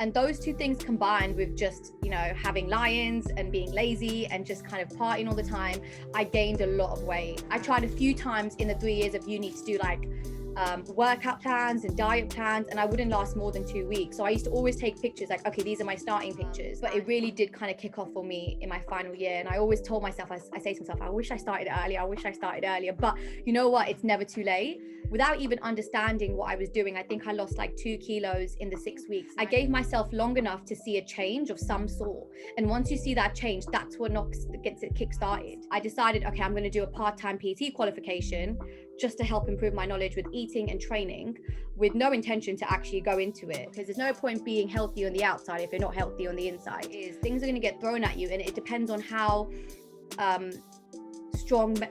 And those two things combined with just, having lions and being lazy and just kind of partying all the time, I gained a lot of weight. I tried a few times in the 3 years of uni to do like workout plans and diet plans, and I wouldn't last more than 2 weeks. So I used to always take pictures like, okay, these are my starting pictures. But it really did kind of kick off for me in my final year. And I always told myself, I say to myself, I wish I started earlier. But you know what? It's never too late. Without even understanding what I was doing, I think I lost like 2 kilos in the 6 weeks. I gave myself long enough to see a change of some sort. And once you see that change, that's what gets it kick-started. I decided, okay, I'm going to do a part-time PT qualification just to help improve my knowledge with eating and training, with no intention to actually go into it, because there's no point being healthy on the outside if you're not healthy on the inside. Things are going to get thrown at you, and it depends on how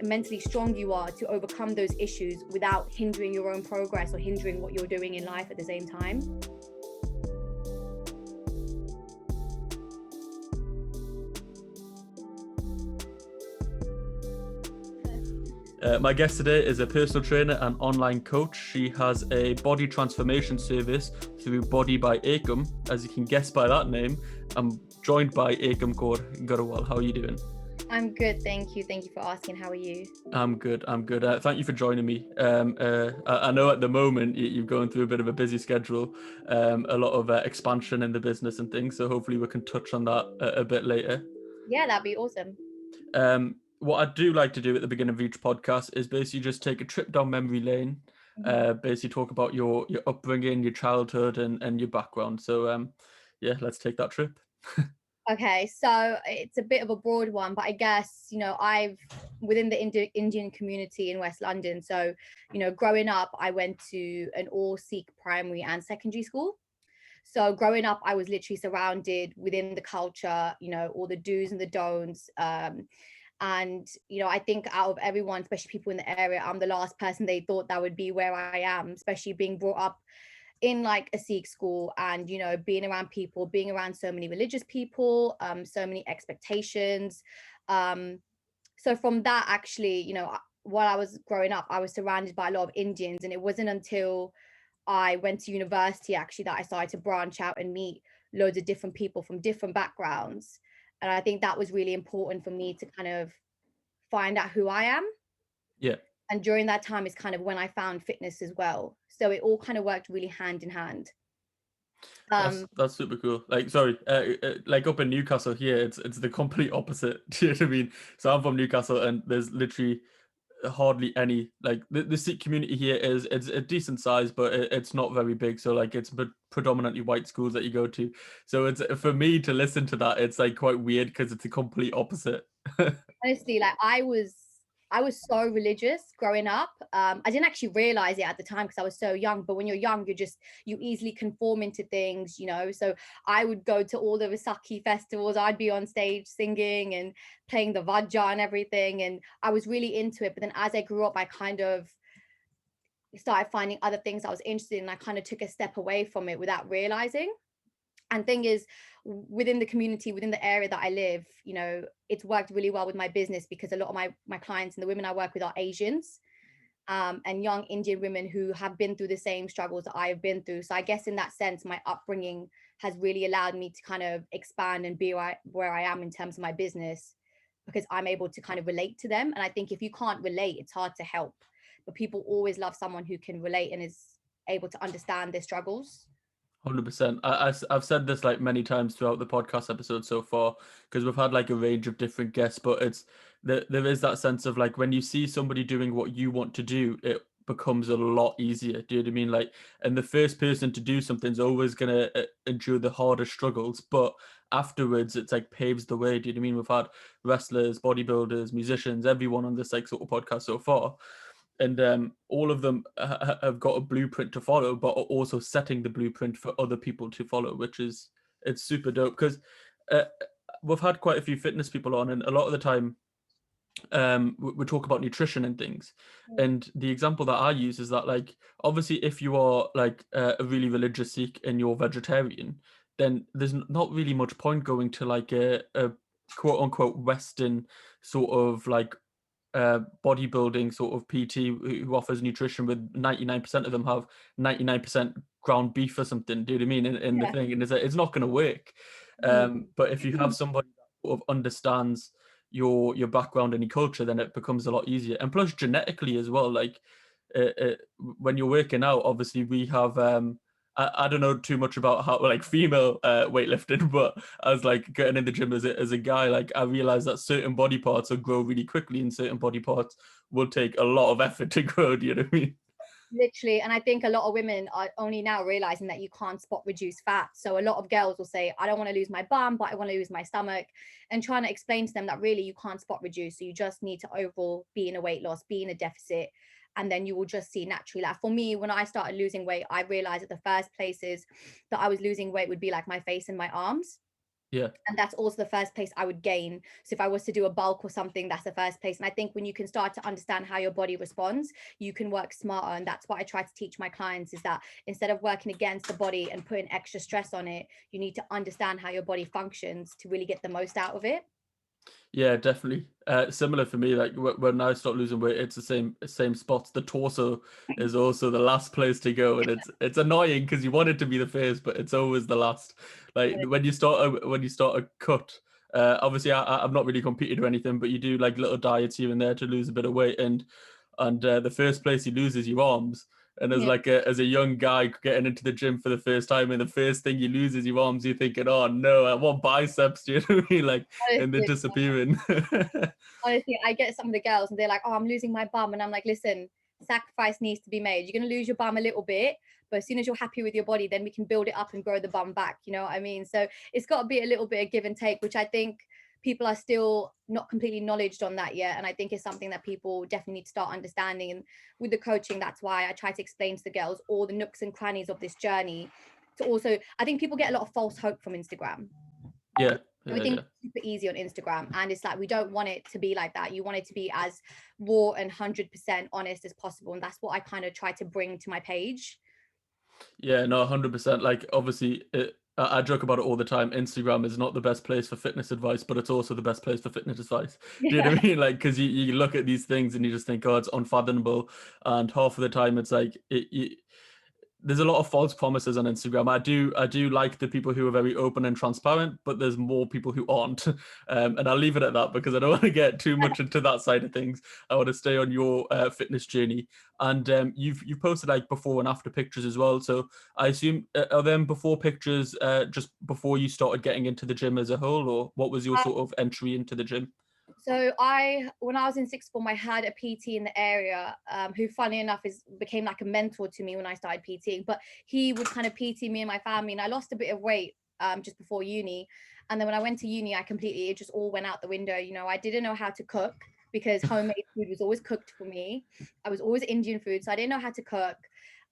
mentally strong you are to overcome those issues without hindering your own progress or hindering what you're doing in life at the same time. My guest today is a personal trainer and online coach. She has a body transformation service through BodyByEkam. As you can guess by that name, I'm joined by Ekam Kaur Grewal. How are you doing? I'm good, thank you. Thank you for asking. How are you? I'm good. Thank you for joining me. I know at the moment you're going through a bit of a busy schedule, a lot of expansion in the business and things. So hopefully we can touch on that a bit later. Yeah, that'd be awesome. What I do like to do at the beginning of each podcast is basically just take a trip down memory lane, basically talk about your upbringing, your childhood and your background. So let's take that trip. Okay, so it's a bit of a broad one, but I guess, I've within the Indian community in West London. So, growing up, I went to an all-Sikh primary and secondary school. So growing up, I was literally surrounded within the culture, all the do's and the don'ts. And, I think out of everyone, especially people in the area, I'm the last person they thought that would be where I am, especially being brought up in like a Sikh school and, being around people, being around so many religious people, so many expectations. So from that, actually, while I was growing up, I was surrounded by a lot of Indians. And it wasn't until I went to university, actually, that I started to branch out and meet loads of different people from different backgrounds. And I think that was really important for me to kind of find out who I am. Yeah. And during that time is kind of when I found fitness as well. So it all kind of worked really hand in hand. That's super cool. Like, sorry, like up in Newcastle here, it's the complete opposite. Do you know what I mean? So I'm from Newcastle, and there's literally hardly any, like the Sikh community here it's a decent size, but it's not very big. So like it's predominantly white schools that you go to. So it's, for me to listen to that, it's like quite weird because it's the complete opposite. Honestly, like I was so religious growing up. I didn't actually realize it at the time because I was so young, but when you're young, you easily conform into things, so I would go to all the Vaisakhi festivals. I'd be on stage singing and playing the Vajja and everything, and I was really into it. But then as I grew up, I kind of started finding other things I was interested in, and I kind of took a step away from it without realizing. And thing is, within the community, within the area that I live, it's worked really well with my business because a lot of my clients and the women I work with are Asians and young Indian women who have been through the same struggles that I have been through. So I guess in that sense, my upbringing has really allowed me to kind of expand and be where I am in terms of my business, because I'm able to kind of relate to them. And I think if you can't relate, it's hard to help. But people always love someone who can relate and is able to understand their struggles. 100%. I've said this like many times throughout the podcast episode so far, because we've had like a range of different guests, but there is that sense of like when you see somebody doing what you want to do, it becomes a lot easier. Do you know what I mean? Like, and the first person to do something's always gonna endure the hardest struggles, but afterwards it's like paves the way. Do you know what I mean? We've had wrestlers, bodybuilders, musicians, everyone on this like sort of podcast so far. And all of them have got a blueprint to follow, but are also setting the blueprint for other people to follow, it's super dope. Because we've had quite a few fitness people on, and a lot of the time we talk about nutrition and things. And the example that I use is that, like, obviously if you are like a really religious Sikh and you're vegetarian, then there's not really much point going to like a quote unquote Western sort of like bodybuilding sort of PT who offers nutrition, with 99% of them have 99% ground beef or something, do you know what I mean, in the Yeah. thing, and it's not going to work. But if you have somebody that sort of understands your background and your culture, then it becomes a lot easier. And plus genetically as well, like when you're working out, obviously we have I don't know too much about how like female weightlifting, but as like getting in the gym as a guy, like I realized that certain body parts will grow really quickly and certain body parts will take a lot of effort to grow. Do you know what I mean? Literally. And I think a lot of women are only now realizing that you can't spot reduce fat. So a lot of girls will say, I don't want to lose my bum, but I want to lose my stomach. And trying to explain to them that really you can't spot reduce. So you just need to overall be in a weight loss, be in a deficit. And then you will just see naturally. Like for me, when I started losing weight, I realized that the first places that I was losing weight would be like my face and my arms. Yeah. And that's also the first place I would gain. So if I was to do a bulk or something, that's the first place. And I think when you can start to understand how your body responds, you can work smarter. And that's what I try to teach my clients, is that instead of working against the body and putting extra stress on it, you need to understand how your body functions to really get the most out of it. Yeah, definitely. Similar for me. Like when I start losing weight, it's the same spots. The torso is also the last place to go, and it's annoying because you want it to be the first, but it's always the last. Like when you start a cut. Obviously, I'm not really competed or anything, but you do like little diets here and there to lose a bit of weight, and the first place you lose is your arms. And as Yeah. like as a young guy getting into the gym for the first time, and the first thing you lose is your arms, you're thinking, "Oh no, I want biceps." Do you know what I mean? Like, and they're Honestly, disappearing. honestly, I get some of the girls and they're like, oh, I'm losing my bum. And I'm like, listen, sacrifice needs to be made. You're going to lose your bum a little bit, but as soon as you're happy with your body, then we can build it up and grow the bum back. You know what I mean? So it's got to be a little bit of give and take, which I think people are still not completely knowledgeable on that yet. And I think it's something that people definitely need to start understanding. And with the coaching, that's why I try to explain to the girls all the nooks and crannies of this journey. To also, I think people get a lot of false hope from Instagram. Yeah, Everything's yeah. super easy on Instagram, and it's like we don't want it to be like that. You want it to be as raw and 100% honest as possible, and that's what I kind of try to bring to my page. Yeah, no, 100%. Like, obviously, I joke about it all the time. Instagram is not the best place for fitness advice, but it's also the best place for fitness advice. Do you know Yeah. what I mean? Like, because you look at these things and you just think, oh, it's unfathomable. And half of the time, it's like, there's a lot of false promises on Instagram. I do like the people who are very open and transparent, but there's more people who aren't. And I'll leave it at that because I don't want to get too much into that side of things. I want to stay on your fitness journey. And you've posted like before and after pictures as well. So I assume are them before pictures just before you started getting into the gym as a whole, or what was your sort of entry into the gym? So when I was in sixth form, I had a PT in the area who, funny enough, became like a mentor to me when I started PTing. But he would kind of PT me and my family, and I lost a bit of weight just before uni. And then when I went to uni, it just all went out the window. You know, I didn't know how to cook because homemade food was always cooked for me. I was always Indian food, so I didn't know how to cook.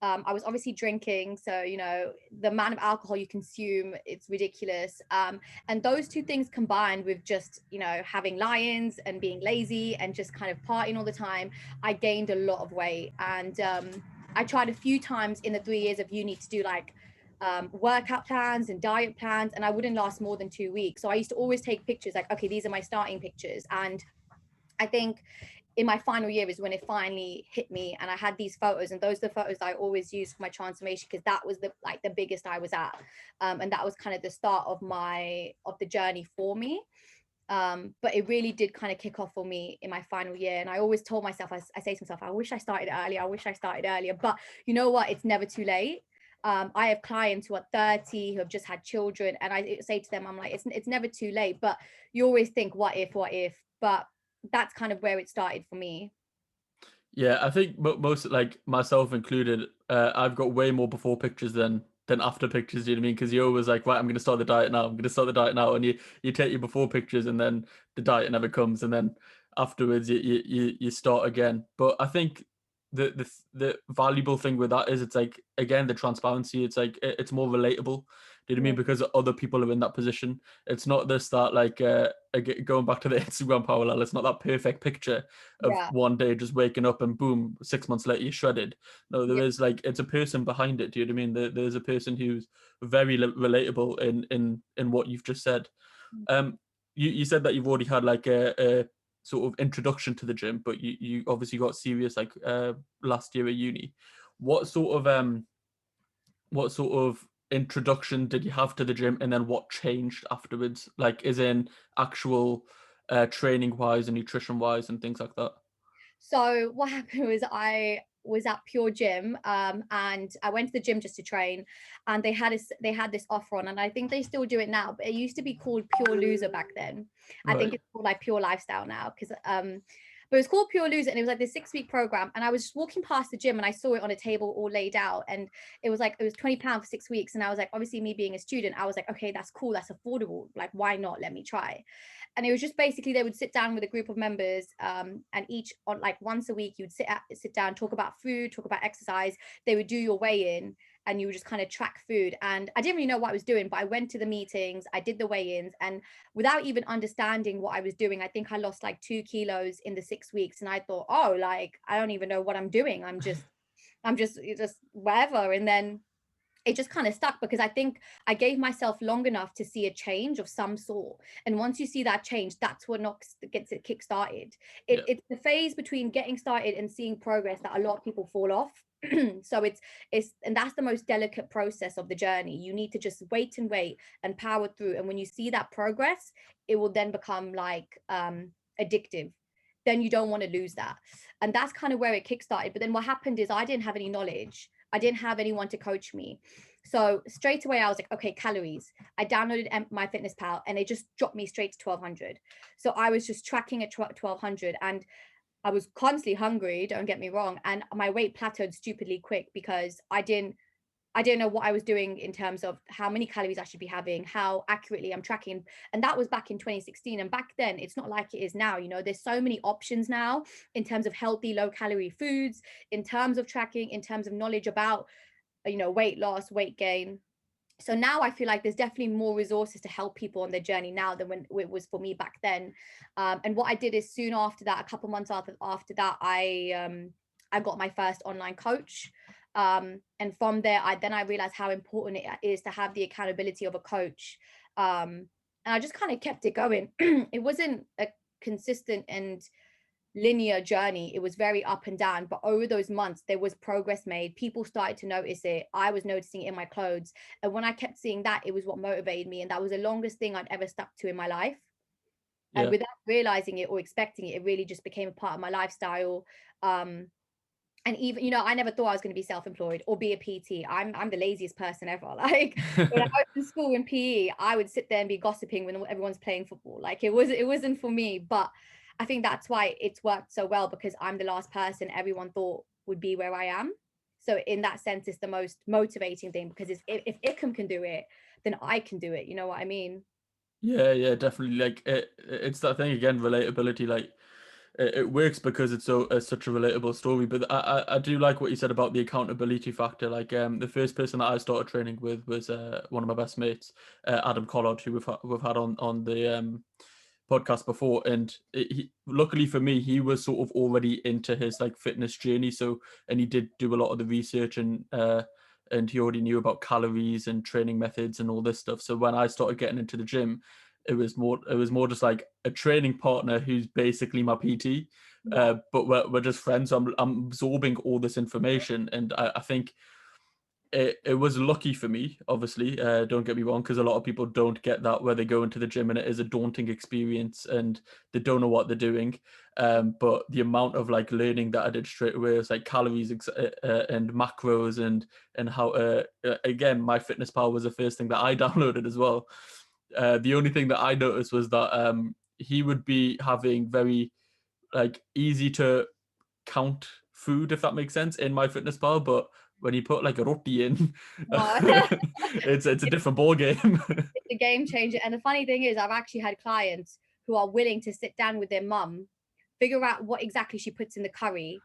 I was obviously drinking, so you know the amount of alcohol you consume, it's ridiculous. And those two things combined with just having lions and being lazy and just kind of partying all the time, I gained a lot of weight. And I tried a few times in the 3 years of uni to do like workout plans and diet plans, and I wouldn't last more than 2 weeks. So I used to always take pictures like, okay, these are my starting pictures. And I think in my final year is when it finally hit me, and I had these photos, and those are the photos I always use for my transformation, because that was the biggest I was at, and that was kind of the start of the journey for me. But it really did kind of kick off for me in my final year, and I always told myself, I say to myself, I wish I started earlier, but you know what, it's never too late. I have clients who are 30 who have just had children, and I say to them, I'm like, it's never too late, but you always think what if, but that's kind of where it started for me. Yeah, I think most, like myself included, I've got way more before pictures than after pictures. You know what I mean? Because you're always like, right, I'm going to start the diet now. I'm going to start the diet now, and you take your before pictures, and then the diet never comes, and then afterwards you start again. But I think the valuable thing with that is it's like, again, the transparency. It's like it's more relatable. Do you know what I mean? Because other people are in that position. It's not this that like going back to the Instagram parallel. It's not that perfect picture of Yeah. one day just waking up and boom, 6 months later you're shredded. No, there Yeah. is like, it's a person behind it. Do you know what I mean? There's a person who's very relatable in what you've just said. You said that you've already had like a sort of introduction to the gym, but you obviously got serious like last year at uni. What sort of what sort of introduction did you have to the gym, and then what changed afterwards? Like, is in actual training wise and nutrition wise and things like that. So what happened was I was at Pure Gym, and I went to the gym just to train, and they had this offer on, and I think they still do it now, but it used to be called Pure Loser back then. I think Right. it's called like Pure Lifestyle now, because but it was called Pure Loser, and it was like this 6-week program. And I was just walking past the gym, and I saw it on a table all laid out, and it was £20 for 6 weeks. And I was like, obviously, me being a student, I was like, okay, that's cool, that's affordable. Like, why not? Let me try. And it was just basically they would sit down with a group of members, and each on like once a week you would sit down, talk about food, talk about exercise. They would do your weigh-in, and you would just kind of track food. And I didn't really know what I was doing, but I went to the meetings, I did the weigh-ins, and without even understanding what I was doing, I think I lost like 2 kilos in the 6 weeks. And I thought, oh, like I don't even know what I'm doing. I'm just whatever. And then it just kind of stuck, because I think I gave myself long enough to see a change of some sort. And once you see that change, that's what gets it kick started. Yeah. It's the phase between getting started and seeing progress that a lot of people fall off. So and that's the most delicate process of the journey. You need to just wait and power through. And when you see that progress, it will then become like addictive. Then you don't want to lose that. And that's kind of where it kickstarted. But then what happened is I didn't have any knowledge. I didn't have anyone to coach me. So straight away, I was like, okay, calories. I downloaded MyFitnessPal, and it just dropped me straight to 1200. So I was just tracking at 1200, and I was constantly hungry, don't get me wrong. And my weight plateaued stupidly quick, because I didn't know what I was doing in terms of how many calories I should be having, how accurately I'm tracking. And that was back in 2016. And back then, it's not like it is now. You know, there's so many options now in terms of healthy, low calorie foods, in terms of tracking, in terms of knowledge about, weight loss, weight gain. So now I feel like there's definitely more resources to help people on their journey now than when it was for me back then. And what I did is soon after that, a couple months after that, I got my first online coach. And from there, I realized how important it is to have the accountability of a coach. And I just kind of kept it going. It wasn't a consistent and linear journey. It was very up and down, but over those months there was progress made. People started to notice it. I was noticing it in my clothes, and when I kept seeing that, it was what motivated me. And that was the longest thing I'd ever stuck to in my life. And Yeah. without realizing it or expecting it, it really just became a part of my lifestyle. And even, I never thought I was going to be self-employed or be a PT. I'm the laziest person ever. Like when I was in school in PE, I would sit there and be gossiping when everyone's playing football. Like it wasn't for me. But I think that's why it's worked so well, because I'm the last person everyone thought would be where I am. So in that sense, it's the most motivating thing, because if Ekam can do it, then I can do it. You know what I mean? Yeah, definitely. Like it's that thing again, relatability. Like it works because it's such a relatable story. But I do like what you said about the accountability factor. Like the first person that I started training with was one of my best mates, Adam Collard, who we've had on the podcast before. And luckily for me, he was sort of already into his like fitness journey. So, and he did do a lot of the research, and he already knew about calories and training methods and all this stuff. So when I started getting into the gym, it was more just like a training partner who's basically my PT. Yeah. But we're just friends. So I'm absorbing all this information, and I think it was lucky for me, obviously. Don't get me wrong, because a lot of people don't get that, where they go into the gym and it is a daunting experience and they don't know what they're doing. But the amount of like learning that I did straight away was like calories and macros and how again, MyFitnessPal was the first thing that I downloaded as well. The only thing that I noticed was that he would be having very like easy to count food, if that makes sense, in MyFitnessPal, but when you put like a roti in, Oh. it's a different ball game. It's a game changer. And the funny thing is, I've actually had clients who are willing to sit down with their mum, figure out what exactly she puts in the curry,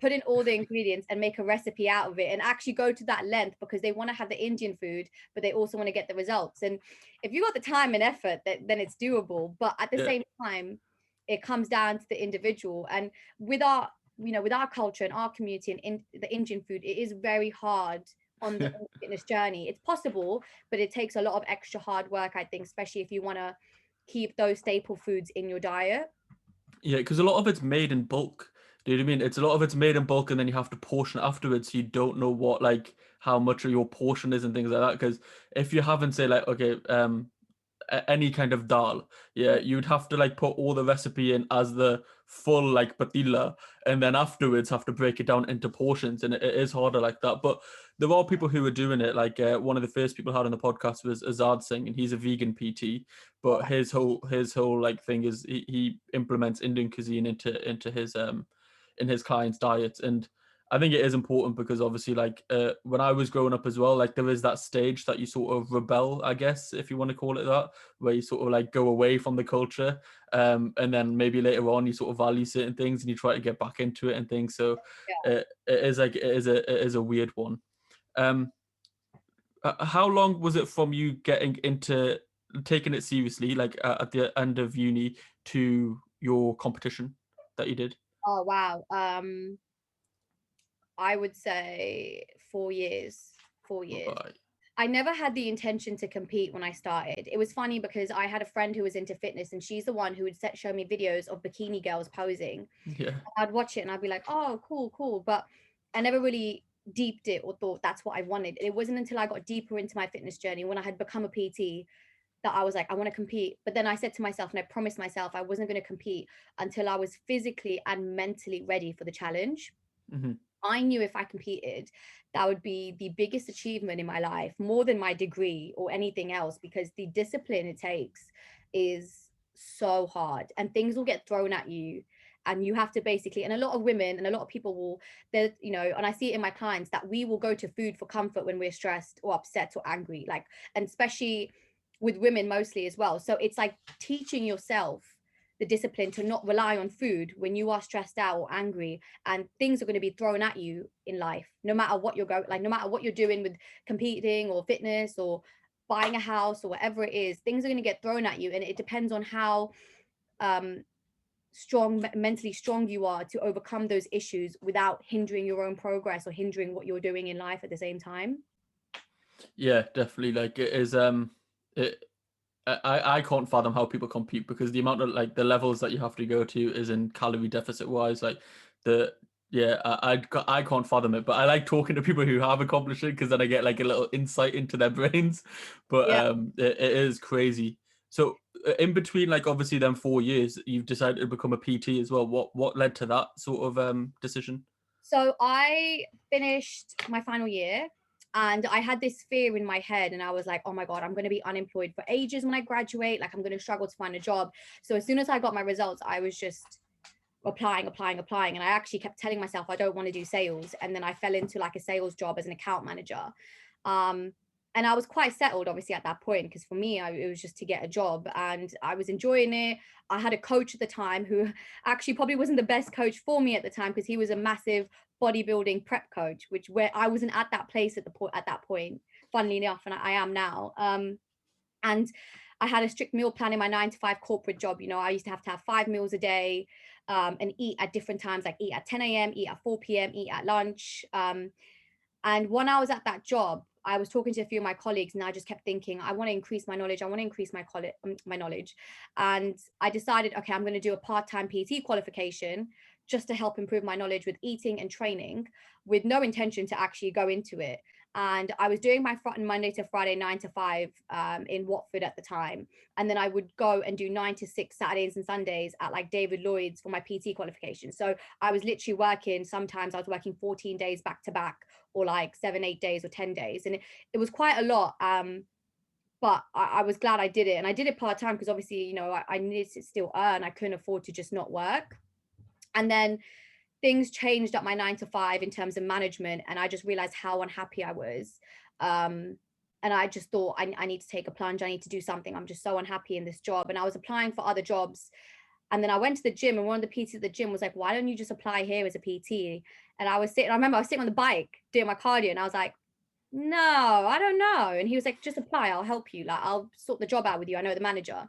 put in all the ingredients and make a recipe out of it, and actually go to that length because they want to have the Indian food, but they also want to get the results. And if you got the time and effort, then it's doable. But at the Yeah, same time, it comes down to the individual. And with our, with our culture and our community and in the Indian food, it is very hard on the fitness journey. It's possible, but it takes a lot of extra hard work, I think, especially if you want to keep those staple foods in your diet. yeah, because a lot of it's made in bulk. Do you know what I mean? It's a lot of it's made in bulk, and then you have to portion afterwards. So you don't know what, like, how much of your portion is and things like that. Because if you haven't, say, like, okay, any kind of dal, yeah, you'd have to like put all the recipe in as the full like patilla, and then afterwards have to break it down into portions, and it is harder like that. But there are people who are doing it. Like one of the first people I had on the podcast was Azad Singh, and he's a vegan PT. But his whole like thing is he implements Indian cuisine into his in his clients' diets. And I think it is important because obviously, like when I was growing up as well, like there is that stage that you sort of rebel, I guess, if you want to call it that, where you sort of like go away from the culture, and then maybe later on you sort of value certain things and you try to get back into it and things. So it is like it is a weird one. Um, how long was it from you getting into taking it seriously, like at the end of uni, to your competition that you did? Oh wow. I would say 4 years. 4 years. Right. I never had the intention to compete when I started. It was funny because I had a friend who was into fitness, and she's the one who would show me videos of bikini girls posing. Yeah. I'd watch it and I'd be like, oh, cool, cool. But I never really deeped it or thought that's what I wanted. It wasn't until I got deeper into my fitness journey, when I had become a PT, that I was like, I want to compete. But then I said to myself, and I promised myself I wasn't going to compete until I was physically and mentally ready for the challenge. Mm-hmm. I knew if I competed, that would be the biggest achievement in my life, more than my degree or anything else, because the discipline it takes is so hard, and things will get thrown at you. And you have to basically, and a lot of women and a lot of people will, and I see it in my clients, that we will go to food for comfort when we're stressed or upset or angry, like, and especially with women mostly as well. So it's like teaching yourself the discipline to not rely on food when you are stressed out or angry, and things are going to be thrown at you in life, no matter what you're going, like no matter what you're doing with competing or fitness or buying a house or whatever it is, things are going to get thrown at you, and it depends on how mentally strong you are to overcome those issues without hindering your own progress or hindering what you're doing in life at the same time. Yeah, definitely. Like it is it I can't fathom how people compete, because the amount of like the levels that you have to go to is in calorie deficit wise. Like the yeah, I can't fathom it. But I like talking to people who have accomplished it, because then I get like a little insight into their brains. But Yeah. it is crazy. So in between, like obviously them 4 years, you've decided to become a PT as well. What led to that sort of decision? So I finished my final year, and I had this fear in my head, and I was like, oh my God, I'm going to be unemployed for ages when I graduate. Like I'm going to struggle to find a job. So as soon as I got my results, I was just applying. And I actually kept telling myself I don't want to do sales. And then I fell into like a sales job as an account manager. And I was quite settled, obviously, at that point, because for me, it was just to get a job, and I was enjoying it. I had a coach at the time who actually probably wasn't the best coach for me at the time, because he was a massive bodybuilding prep coach, where I wasn't at that place at that point, funnily enough, and I am now. And I had a strict meal plan in my 9 to 5 corporate job. I used to have 5 meals a day, and eat at different times, like eat at 10 a.m., eat at 4 p.m., eat at lunch. And when I was at that job, I was talking to a few of my colleagues, and I just kept thinking, I want to increase my knowledge. I want to increase my knowledge. And I decided, okay, I'm going to do a part-time PT qualification just to help improve my knowledge with eating and training, with no intention to actually go into it. And I was doing my Monday to Friday 9 to 5 in Watford at the time, and then I would go and do 9 to 6 Saturdays and Sundays at like David Lloyd's for my PT qualification. So I was literally working, sometimes I was working 14 days back to back, or like 7, 8 days or 10 days, and it was quite a lot. But I was glad I did it, and I did it part-time because obviously I needed to still earn. I couldn't afford to just not work. And then things changed at my 9 to 5 in terms of management, and I just realized how unhappy I was. And I just thought, I need to take a plunge. I need to do something. I'm just so unhappy in this job. And I was applying for other jobs. And then I went to the gym, and one of the PTs at the gym was like, why don't you just apply here as a PT? And I remember I was sitting on the bike doing my cardio, and I was like, no, I don't know. And he was like, just apply. I'll help you. Like, I'll sort the job out with you. I know the manager.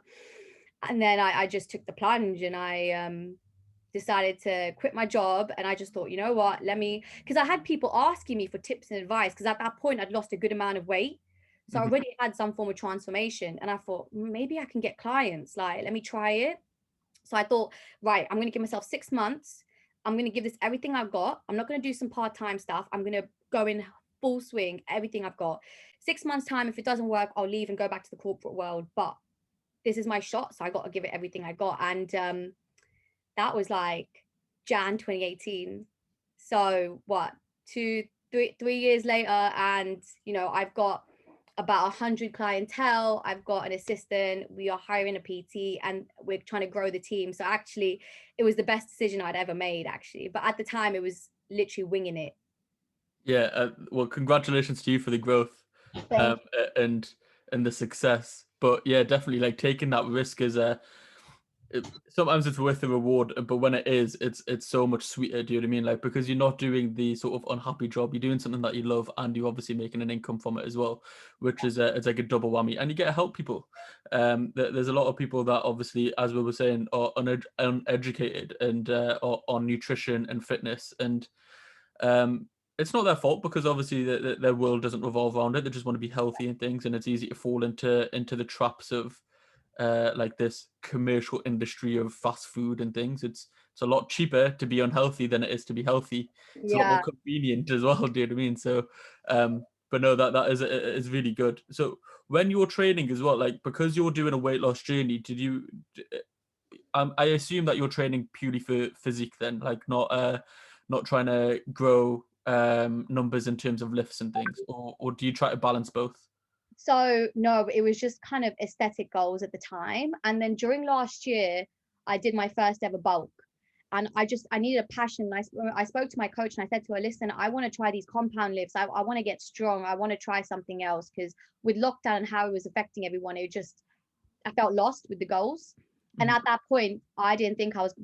And then I just took the plunge, and I decided to quit my job. And I just thought, you know what, because I had people asking me for tips and advice, because at that point I'd lost a good amount of weight. So I already had some form of transformation, and I thought maybe I can get clients, like let me try it. So I thought, right, I'm going to give myself 6 months. I'm going to give this everything I've got. I'm not going to do some part-time stuff. I'm going to go in full swing, everything I've got. 6 months time, if it doesn't work, I'll leave and go back to the corporate world. But this is my shot, so I got to give it everything I got. And that was like Jan 2018. So what, 3 years later, and you know, I've got about 100 clientele. I've got an assistant. We are hiring a PT, and we're trying to grow the team. So actually, it was the best decision I'd ever made, actually. But at the time, it was literally winging it. Yeah, well, congratulations to you for the growth, Thank and the success. But yeah, definitely like taking that risk is sometimes it's worth the reward, but when it is, it's so much sweeter. Do you know what I mean? Like, because you're not doing the sort of unhappy job, you're doing something that you love, and you're obviously making an income from it as well, which is it's like a double whammy, and you get to help people. There's a lot of people that obviously, as we were saying, are uneducated and on nutrition and fitness, and it's not their fault, because obviously their world doesn't revolve around it. They just want to be healthy and things, and it's easy to fall into the traps of like this commercial industry of fast food and things. It's a lot cheaper to be unhealthy than it is to be healthy. It's a lot more Yeah. convenient as well. Do you know what I mean? So, but no, that is really good. So when you're training as well, like, because you're doing a weight loss journey, I assume that you're training purely for physique then, like not trying to grow numbers in terms of lifts and things, or do you try to balance both? So no, it was just kind of aesthetic goals at the time. And then during last year, I did my first ever bulk. And I needed a passion. I spoke to my coach and I said to her, listen, I want to try these compound lifts. I want to get strong. I want to try something else, because with lockdown and how it was affecting everyone, I felt lost with the goals. And Mhm. at that point,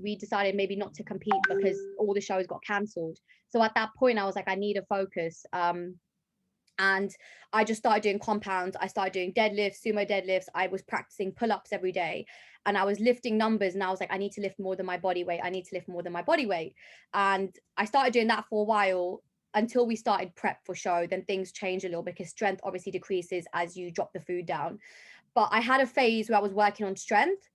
we decided maybe not to compete because all the shows got cancelled. So at that point, I was like, I need a focus. And I just started doing compounds. I started doing deadlifts, sumo deadlifts. I was practicing pull-ups every day, and I was lifting numbers, and I was like, I need to lift more than my body weight. I need to lift more than my body weight. And I started doing that for a while until we started prep for show. Then things changed a little, because strength obviously decreases as you drop the food down. But I had a phase where I was working on strength.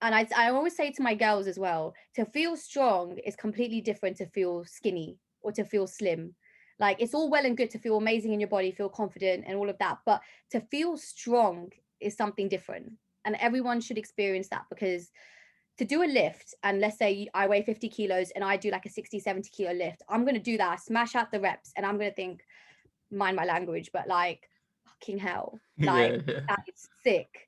And I always say to my girls as well, to feel strong is completely different to feel skinny or to feel slim. Like, it's all well and good to feel amazing in your body, feel confident and all of that, but to feel strong is something different. And everyone should experience that, because to do a lift, and let's say I weigh 50 kilos and I do like a 60, 70 kilo lift, I'm going to do that, smash out the reps, and I'm going to think, mind my language, but like, fucking hell, like, Yeah, yeah. that is sick.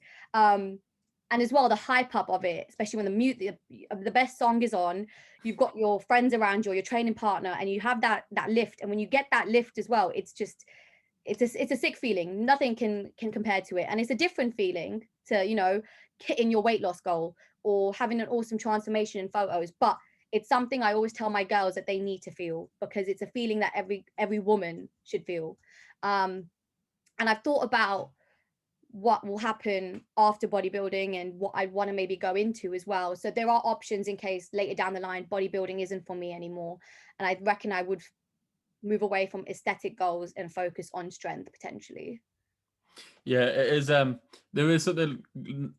And as well, the hype up of it, especially when the best song is on, you've got your friends around you or your training partner, and you have that lift, and when you get that lift as well, it's a sick feeling. Nothing can compare to it, and it's a different feeling to, you know, hitting your weight loss goal or having an awesome transformation in photos. But it's something I always tell my girls that they need to feel, because it's a feeling that every woman should feel. And I've thought about what will happen after bodybuilding and what I want to maybe go into as well. So there are options in case later down the line bodybuilding isn't for me anymore, and I reckon I would move away from aesthetic goals and focus on strength potentially. Yeah, it is. There is something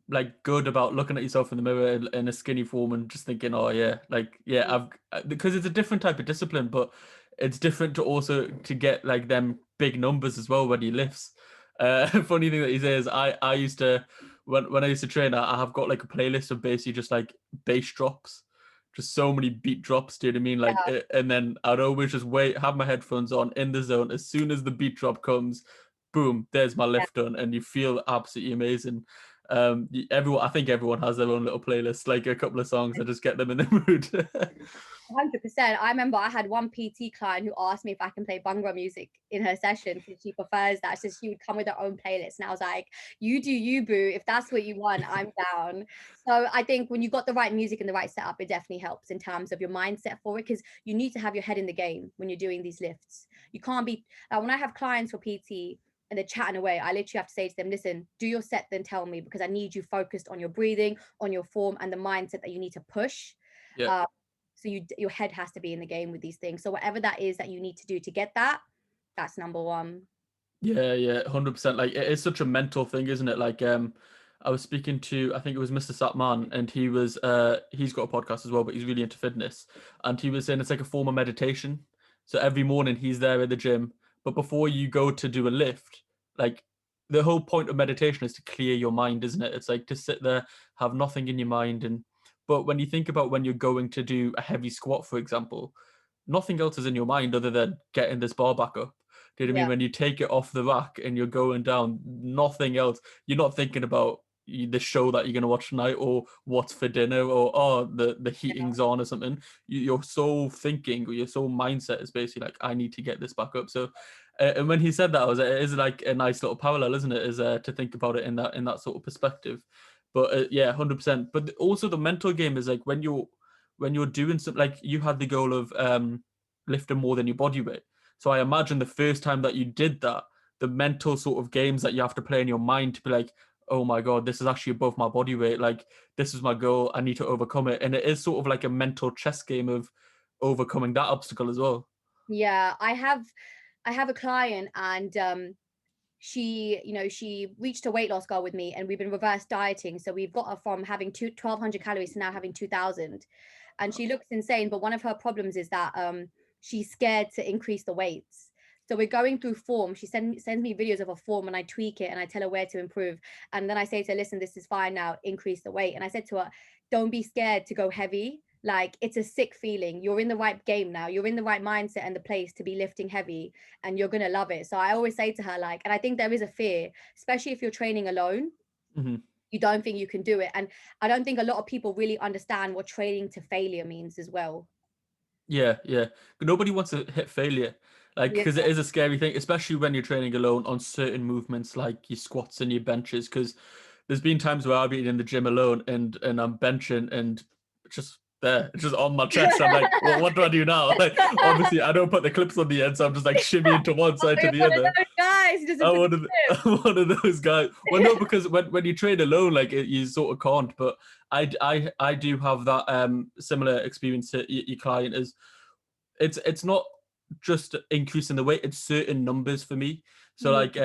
like good about looking at yourself in the mirror in a skinny form and just thinking, oh yeah, like yeah, because it's a different type of discipline, but it's different to also to get like them big numbers as well when he lifts. Funny thing that he says, I used to when I used to train, I have got like a playlist of basically just like bass drops, just so many beat drops. Do you know what I mean? Like, and then I'd always just have my headphones on in the zone. As soon as the beat drop comes, boom, there's my lift done, and you feel absolutely amazing. I think everyone has their own little playlist, like a couple of songs that just get them in the mood. 100%. I remember I had one PT client who asked me if I can play Bhangra music in her session, because she prefers that. So she would come with her own playlist. And I was like, you do you, boo. If that's what you want, I'm down. So I think when you got the right music and the right setup, it definitely helps in terms of your mindset for it, because you need to have your head in the game when you're doing these lifts. You can't be, when I have clients for PT and they're chatting away, I literally have to say to them, listen, do your set, then tell me, because I need you focused on your breathing, on your form, and the mindset that you need to push. Yeah. So your head has to be in the game with these things. So whatever that is that you need to do to get that, that's number one. Yeah, 100%. Like, it is such a mental thing, isn't it? Like, I was speaking to, I think it was Mr. Satman, and he's got a podcast as well, but he's really into fitness. And he was saying it's like a form of meditation. So every morning he's there at the gym, but before you go to do a lift, like the whole point of meditation is to clear your mind, isn't it? It's like to sit there, have nothing in your mind. But when you think about when you're going to do a heavy squat, for example, nothing else is in your mind other than getting this bar back up. Do you know what I mean? Yeah. When you take it off the rack and you're going down, nothing else. You're not thinking about the show that you're going to watch tonight, or what's for dinner, or the heating's on or something. Your sole thinking, or your sole mindset is basically like, I need to get this back up. So and when he said that, I was, it is like a nice little parallel, isn't it, is to think about it in that sort of perspective. But yeah, 100%. But also the mental game is like when you're doing something, like you had the goal of lifting more than your body weight. So I imagine the first time that you did that, the mental sort of games that you have to play in your mind to be like, oh my God, this is actually above my body weight. Like, this is my goal. I need to overcome it. And it is sort of like a mental chess game of overcoming that obstacle as well. Yeah, I have a client, and she reached a weight loss goal with me, and we've been reverse dieting. So we've got her from having 1,200 calories to now having 2,000. And she looks insane, but one of her problems is that she's scared to increase the weights. So we're going through form. She sends me videos of a form, and I tweak it and I tell her where to improve. And then I say to her, listen, this is fine now, increase the weight. And I said to her, don't be scared to go heavy. Like, it's a sick feeling. You're in the right game now. You're in the right mindset and the place to be lifting heavy, and you're going to love it. So I always say to her, like, and I think there is a fear, especially if you're training alone. Mm-hmm. You don't think you can do it. And I don't think a lot of people really understand what training to failure means as well. Yeah, yeah. Nobody wants to hit failure, like, Yeah. because it is a scary thing, especially when you're training alone on certain movements like your squats and your benches. Because there's been times where I've been in the gym alone and I'm benching and just there, it's just on my chest. I'm like, well, what do I do now? Like, obviously, I don't put the clips on the end, so I'm just like shimmying to one side to You're the one of other. those guys who doesn't I'm put one of I'm one of those guys. Well, no, because when you train alone, like you sort of can't. But I do have that similar experience to your client. Is it's not just increasing the weight, it's certain numbers for me. So Yeah. like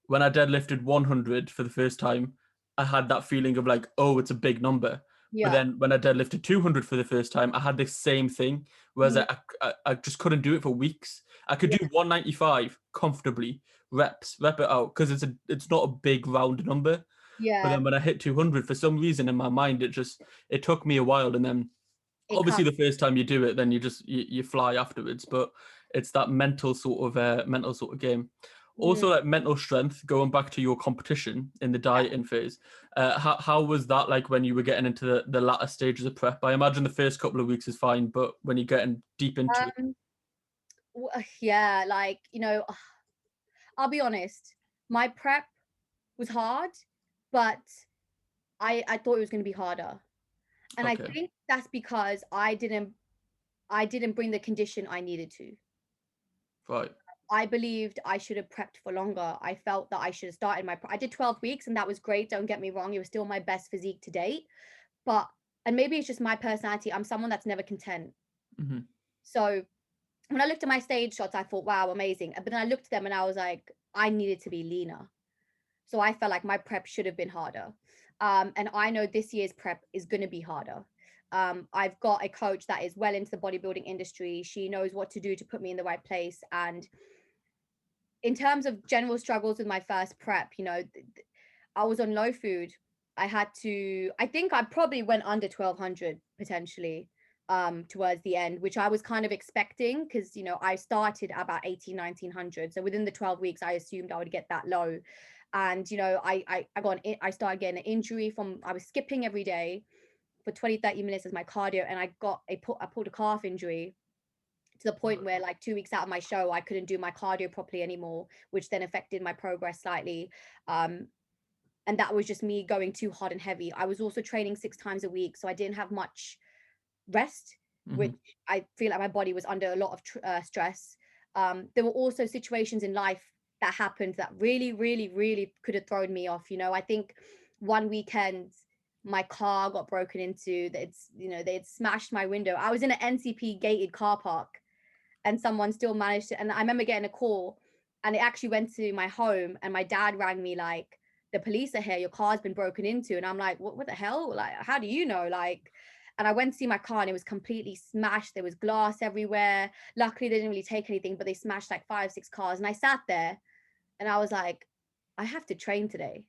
when I deadlifted 100 for the first time, I had that feeling of like, oh, it's a big number. But Yeah. then when I deadlifted 200 for the first time, I had the same thing, whereas Mhm. I just couldn't do it for weeks. I could Yeah. do 195 comfortably, rep it out, because it's not a big round number. But Yeah. then when I hit 200, for some reason in my mind, it took me a while. And then It obviously comes. the first time you do it, then you fly afterwards. But it's that mental sort of game. Mhm. Also, like mental strength, going back to your competition in the dieting phase, how was that like when you were getting into the latter stages of prep? I imagine the first couple of weeks is fine, but when you're getting deep into it. Um, yeah, like, I'll be honest, my prep was hard, but I thought it was going to be harder. And I Okay, think that's because I didn't bring the condition I needed to. right. I believed I should have prepped for longer. I felt that I should have started I did 12 weeks, and that was great. Don't get me wrong. It was still my best physique to date. But, and maybe it's just my personality. I'm someone that's never content. Hmm. So when I looked at my stage shots, I thought, wow, amazing. But then I looked at them and I was like, I needed to be leaner. So I felt like my prep should have been harder. And I know this year's prep is going to be harder. I've got a coach that is well into the bodybuilding industry. She knows what to do to put me in the right place. And in terms of general struggles with my first prep, I was on low food. I think I probably went under 1,200 potentially towards the end, which I was kind of expecting because, I started about 18, 1900. So within the 12 weeks, I assumed I would get that low. And, I started getting an injury I was skipping every day for 20, 30 minutes as my cardio. And I pulled a calf injury to the point where, like, 2 weeks out of my show, I couldn't do my cardio properly anymore, which then affected my progress slightly. And that was just me going too hard and heavy. I was also training 6 times a week, so I didn't have much rest, Hmm. which I feel like my body was under a lot of stress. There were also situations in life that happened that really, really, really could have thrown me off. I think one weekend my car got broken into. They had smashed my window. I was in an NCP gated car park, and someone still managed to. And I remember getting a call, and it actually went to my home, and my dad rang me like the police are here, your car's been broken into. And I'm like, what the hell? Like, how do you know? Like, and I went to see my car and it was completely smashed. There was glass everywhere. Luckily, they didn't really take anything, but they smashed like 5-6 cars. And I sat there and I was like, I have to train today.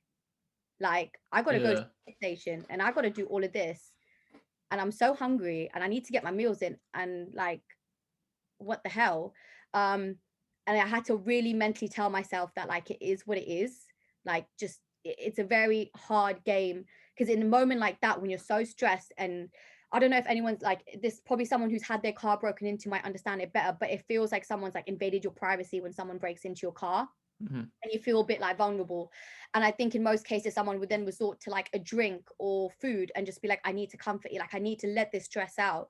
Like, I got to go to the station and I got to do all of this. And I'm so hungry and I need to get my meals in. And like, what the hell? And I had to really mentally tell myself that like, it is what it is. Like, just, it's a very hard game. Because in a moment like that, when you're so stressed, and I don't know if anyone's like this, probably someone who's had their car broken into might understand it better, but it feels like someone's like invaded your privacy when someone breaks into your car. And you feel a bit like vulnerable. And I think in most cases, someone would then resort to like a drink or food and just be like, I need to comfort you. Like, I need to let this stress out.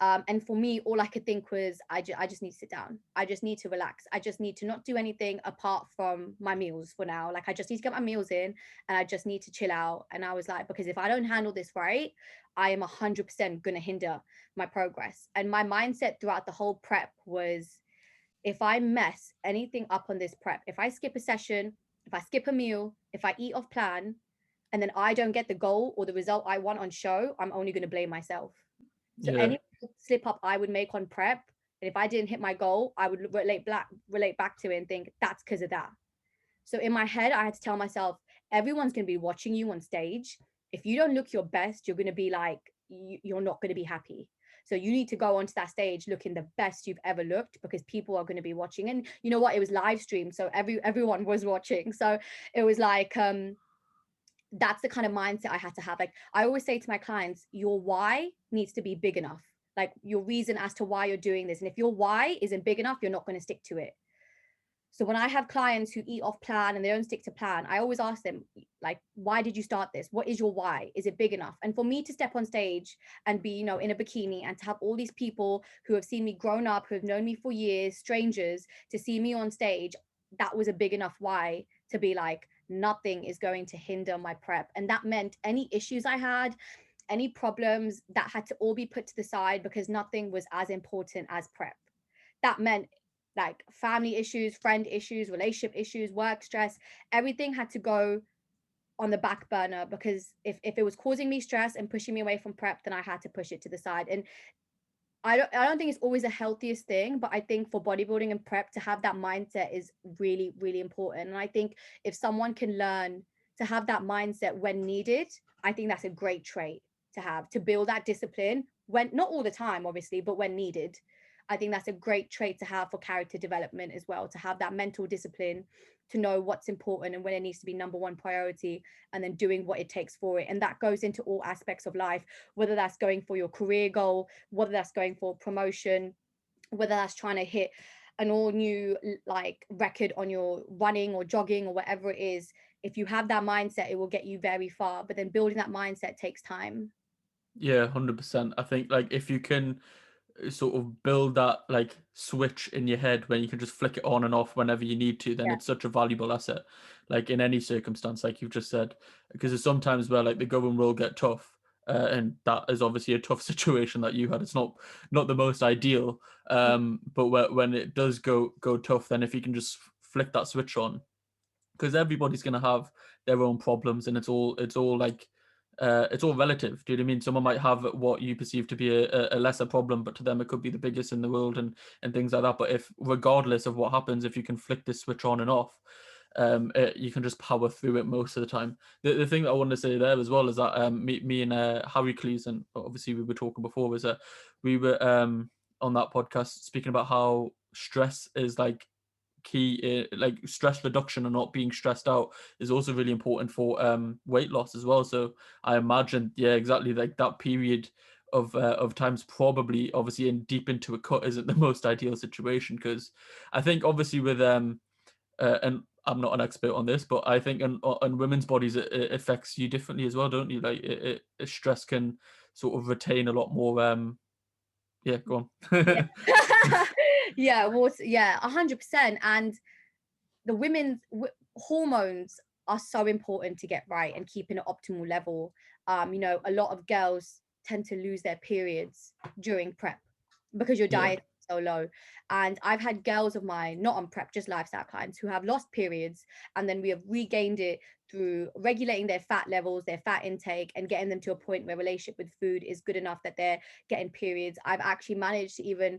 And for me, all I could think was, I just need to sit down. I just need to relax. I just need to not do anything apart from my meals for now. Like, I just need to get my meals in and I just need to chill out. And I was like, because if I don't handle this right, I am 100% going to hinder my progress. And my mindset throughout the whole prep was, if I mess anything up on this prep, if I skip a session, if I skip a meal, if I eat off plan, and then I don't get the goal or the result I want on show, I'm only going to blame myself. So any slip up I would make on prep, and if I didn't hit my goal, I would relate back to it and think that's because of that. So in my head, I had to tell myself, everyone's going to be watching you on stage. If you don't look your best, you're going to be like, you're not going to be happy. So you need to go onto that stage looking the best you've ever looked, because people are going to be watching. And you know what? It was live streamed, so everyone was watching. So it was like, that's the kind of mindset I had to have. Like, I always say to my clients, your why needs to be big enough. Like, your reason as to why you're doing this. And if your why isn't big enough, you're not going to stick to it. So when I have clients who eat off plan and they don't stick to plan, I always ask them, like, why did you start this? What is your why? Is it big enough? And for me to step on stage and be, you know, in a bikini, and to have all these people who have seen me grown up, who have known me for years, strangers, to see me on stage, that was a big enough why to be like, nothing is going to hinder my prep. And that meant any issues I had, any problems, that had to all be put to the side, because nothing was as important as prep. That meant like family issues, friend issues, relationship issues, work stress, everything had to go on the back burner, because if it was causing me stress and pushing me away from prep, then I had to push it to the side. And I don't think it's always the healthiest thing, but I think for bodybuilding and prep, to have that mindset is really, really important. And I think if someone can learn to have that mindset when needed, I think that's a great trait to have, to build that discipline, when not all the time, obviously, but when needed. I think that's a great trait to have for character development as well, to have that mental discipline, to know what's important and when it needs to be number one priority, and then doing what it takes for it. And that goes into all aspects of life, whether that's going for your career goal, whether that's going for promotion, whether that's trying to hit an all new like record on your running or jogging or whatever it is. If you have that mindset, it will get you very far. But then building that mindset takes time. Yeah, 100%. I think like if you can sort of build that like switch in your head when you can just flick it on and off whenever you need to, then Yeah. it's such a valuable asset, like in any circumstance, like you've just said. Because there's sometimes where like the going will get tough, and that is obviously a tough situation that you had. It's not the most ideal, but when it does go tough, then if you can just flick that switch on, because everybody's going to have their own problems, and it's all like it's all relative. Do you know what I mean? Someone might have what you perceive to be a lesser problem, but to them it could be the biggest in the world, and things like that. But if, regardless of what happens, if you can flick this switch on and off, you can just power through it most of the time. The thing that I wanted to say there as well is that me and Harry Cleese, and obviously we were talking before, was that we were on that podcast speaking about how stress is like key, like stress reduction and not being stressed out is also really important for weight loss as well. So I imagine, yeah, exactly, like that period of times, probably obviously in deep into a cut, isn't the most ideal situation, because I think obviously with and I'm not an expert on this, but I think on women's bodies it affects you differently as well, don't you? Like stress can sort of retain a lot more. Yeah, go on. Yeah, yeah, 100%. And the women's hormones are so important to get right and keep in an optimal level. You know, a lot of girls tend to lose their periods during prep because your Yeah. diet is so low. And I've had girls of mine, not on prep, just lifestyle clients, who have lost periods, and then we have regained it through regulating their fat levels, their fat intake, and getting them to a point where relationship with food is good enough that they're getting periods. I've actually managed to, even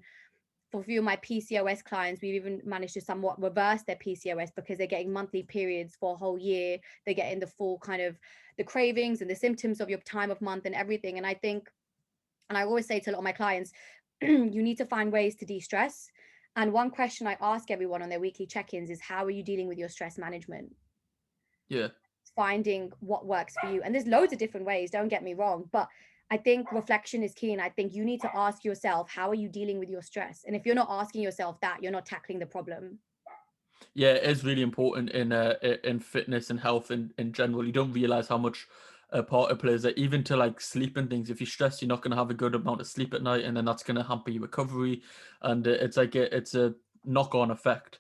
for a few of my PCOS clients, we've even managed to somewhat reverse their PCOS because they're getting monthly periods for a whole year. They're getting the full kind of the cravings and the symptoms of your time of month and everything. And I think, and I always say to a lot of my clients, you need to find ways to de-stress. And one question I ask everyone on their weekly check-ins is, how are you dealing with your stress management? Yeah. Finding what works for you. And there's loads of different ways, don't get me wrong, but I think reflection is key. And I think you need to ask yourself, how are you dealing with your stress? And if you're not asking yourself that, you're not tackling the problem. Yeah, it is really important in fitness and health in general. You don't realize how much a part it plays. That even to like sleep and things. If you're stressed, you're not going to have a good amount of sleep at night, and then that's going to hamper your recovery. And it's like it's a knock-on effect.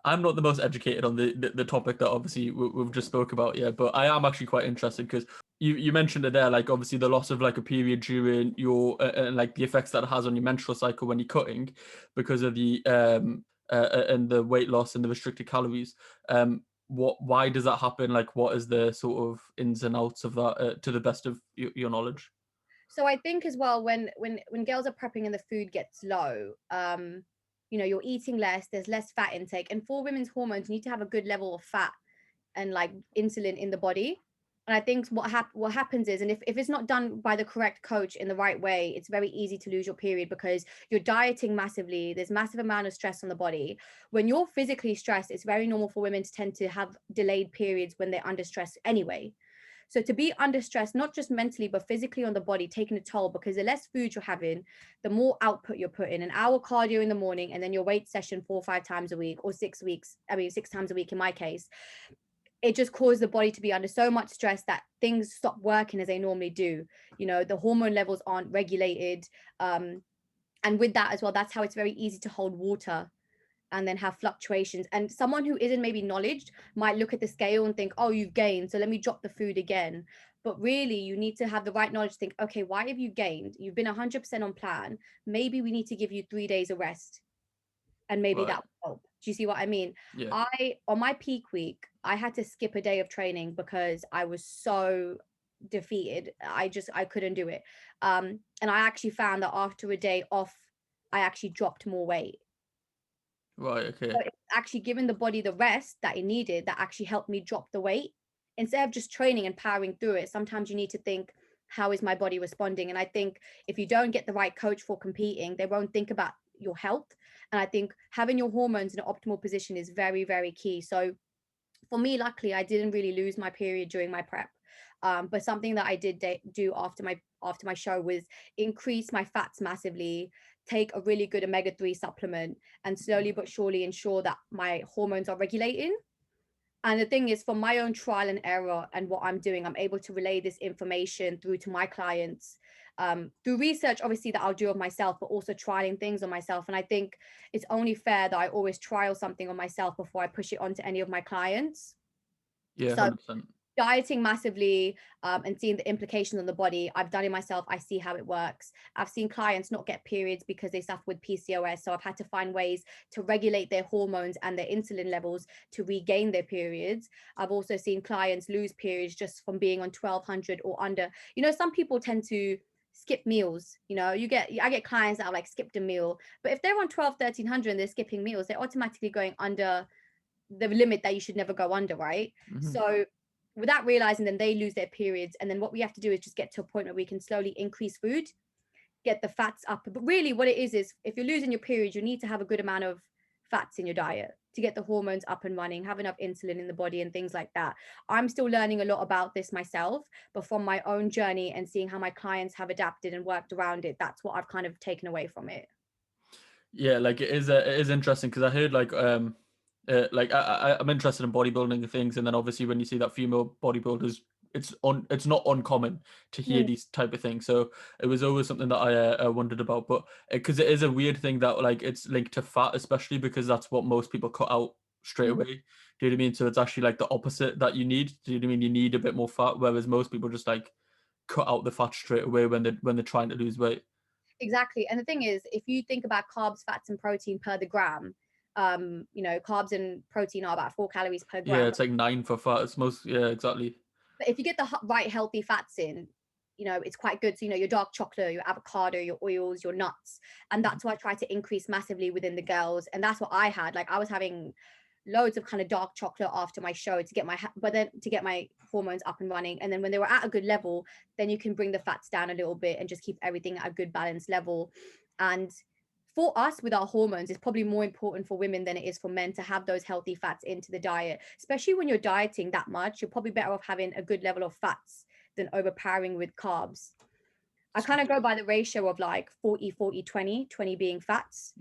I'm not the most educated on the topic that obviously we've just spoke about, yeah, but I am actually quite interested because you mentioned it there, like obviously the loss of like a period during your and like the effects that it has on your menstrual cycle when you're cutting because of the and the weight loss and the restricted calories. Why does that happen? Like, what is the sort of ins and outs of that, to the best of your knowledge? So I think as well, when girls are prepping and the food gets low, you're eating less, there's less fat intake, and for women's hormones, you need to have a good level of fat and like insulin in the body. And I think what happens is, and if it's not done by the correct coach in the right way, it's very easy to lose your period because you're dieting massively. There's massive amount of stress on the body. When you're physically stressed, it's very normal for women to tend to have delayed periods when they're under stress anyway. So to be under stress, not just mentally, but physically on the body, taking a toll, because the less food you're having, the more output you're putting. An hour cardio in the morning and then your weight session 4 or 5 times a week, or 6 times a week in my case, it just caused the body to be under so much stress that things stop working as they normally do. The hormone levels aren't regulated. And with that as well, that's how it's very easy to hold water and then have fluctuations. And someone who isn't maybe knowledge might look at the scale and think, oh, you've gained, so let me drop the food again. But really, you need to have the right knowledge to think, okay, why have you gained? You've been 100% on plan. Maybe we need to give you 3 days of rest, and maybe Right. that will help. Do you see what I mean? Yeah. On my peak week, I had to skip a day of training because I was so defeated. I couldn't do it. And I actually found that after a day off, I actually dropped more weight. Right. Okay. So it's actually giving the body the rest that it needed that actually helped me drop the weight. Instead of just training and powering through it, sometimes you need to think, how is my body responding? And I think if you don't get the right coach for competing, they won't think about your health. And I think having your hormones in an optimal position is very, very key. So for me, luckily, I didn't really lose my period during my prep. But something that I did do after my show was increase my fats massively, take a really good omega-3 supplement, and slowly but surely ensure that my hormones are regulating. And the thing is, from my own trial and error and what I'm doing, I'm able to relay this information through to my clients, through research, obviously, that I'll do of myself, but also trialing things on myself. And I think it's only fair that I always trial something on myself before I push it on to any of my clients. Yeah. So 100%. dieting massively, and seeing the implications on the body, I've done it myself. I see how it works. I've seen clients not get periods because they suffer with PCOS, so I've had to find ways to regulate their hormones and their insulin levels to regain their periods. I've also seen clients lose periods just from being on 1200 or under. Some people tend to skip meals. I get clients that have like skipped a meal, but if they're on 1200, 1300 and they're skipping meals, they're automatically going under the limit that you should never go under, right? Mm-hmm. So without realizing, then they lose their periods, and then what we have to do is just get to a point where we can slowly increase food, get the fats up. But really what it is if you're losing your period, you need to have a good amount of fats in your diet to get the hormones up and running, have enough insulin in the body and things like that. I'm still learning a lot about this myself, but from my own journey and seeing how my clients have adapted and worked around it, that's what I've kind of taken away from it. Yeah, like it is interesting because I heard like I'm interested in bodybuilding and things, and then obviously when you see that female bodybuilders, it's not uncommon to hear Mm. these type of things. So it was always something that I wondered about, but because it is a weird thing that like it's linked to fat, especially because that's what most people cut out straight away. Do you know what I mean? So it's actually like the opposite that you need. Do you know what I mean? You need a bit more fat, whereas most people just like cut out the fat straight away when they're trying to lose weight. Exactly. And the thing is, if you think about carbs, fats, and protein per the gram, carbs and protein are about 4 calories per Yeah, gram. it's like 9 for fat. It's most, yeah, exactly. But if you get the right healthy fats in, it's quite good. So, your dark chocolate, your avocado, your oils, your nuts. And that's what I try to increase massively within the girls. And that's what I had. Like, I was having loads of kind of dark chocolate after my show to get my hormones up and running. And then when they were at a good level, then you can bring the fats down a little bit and just keep everything at a good balanced level. And for us with our hormones, it's probably more important for women than it is for men to have those healthy fats into the diet, especially when you're dieting that much. You're probably better off having a good level of fats than overpowering with carbs. I kind of go by the ratio of like 40 40 20, 20 being fats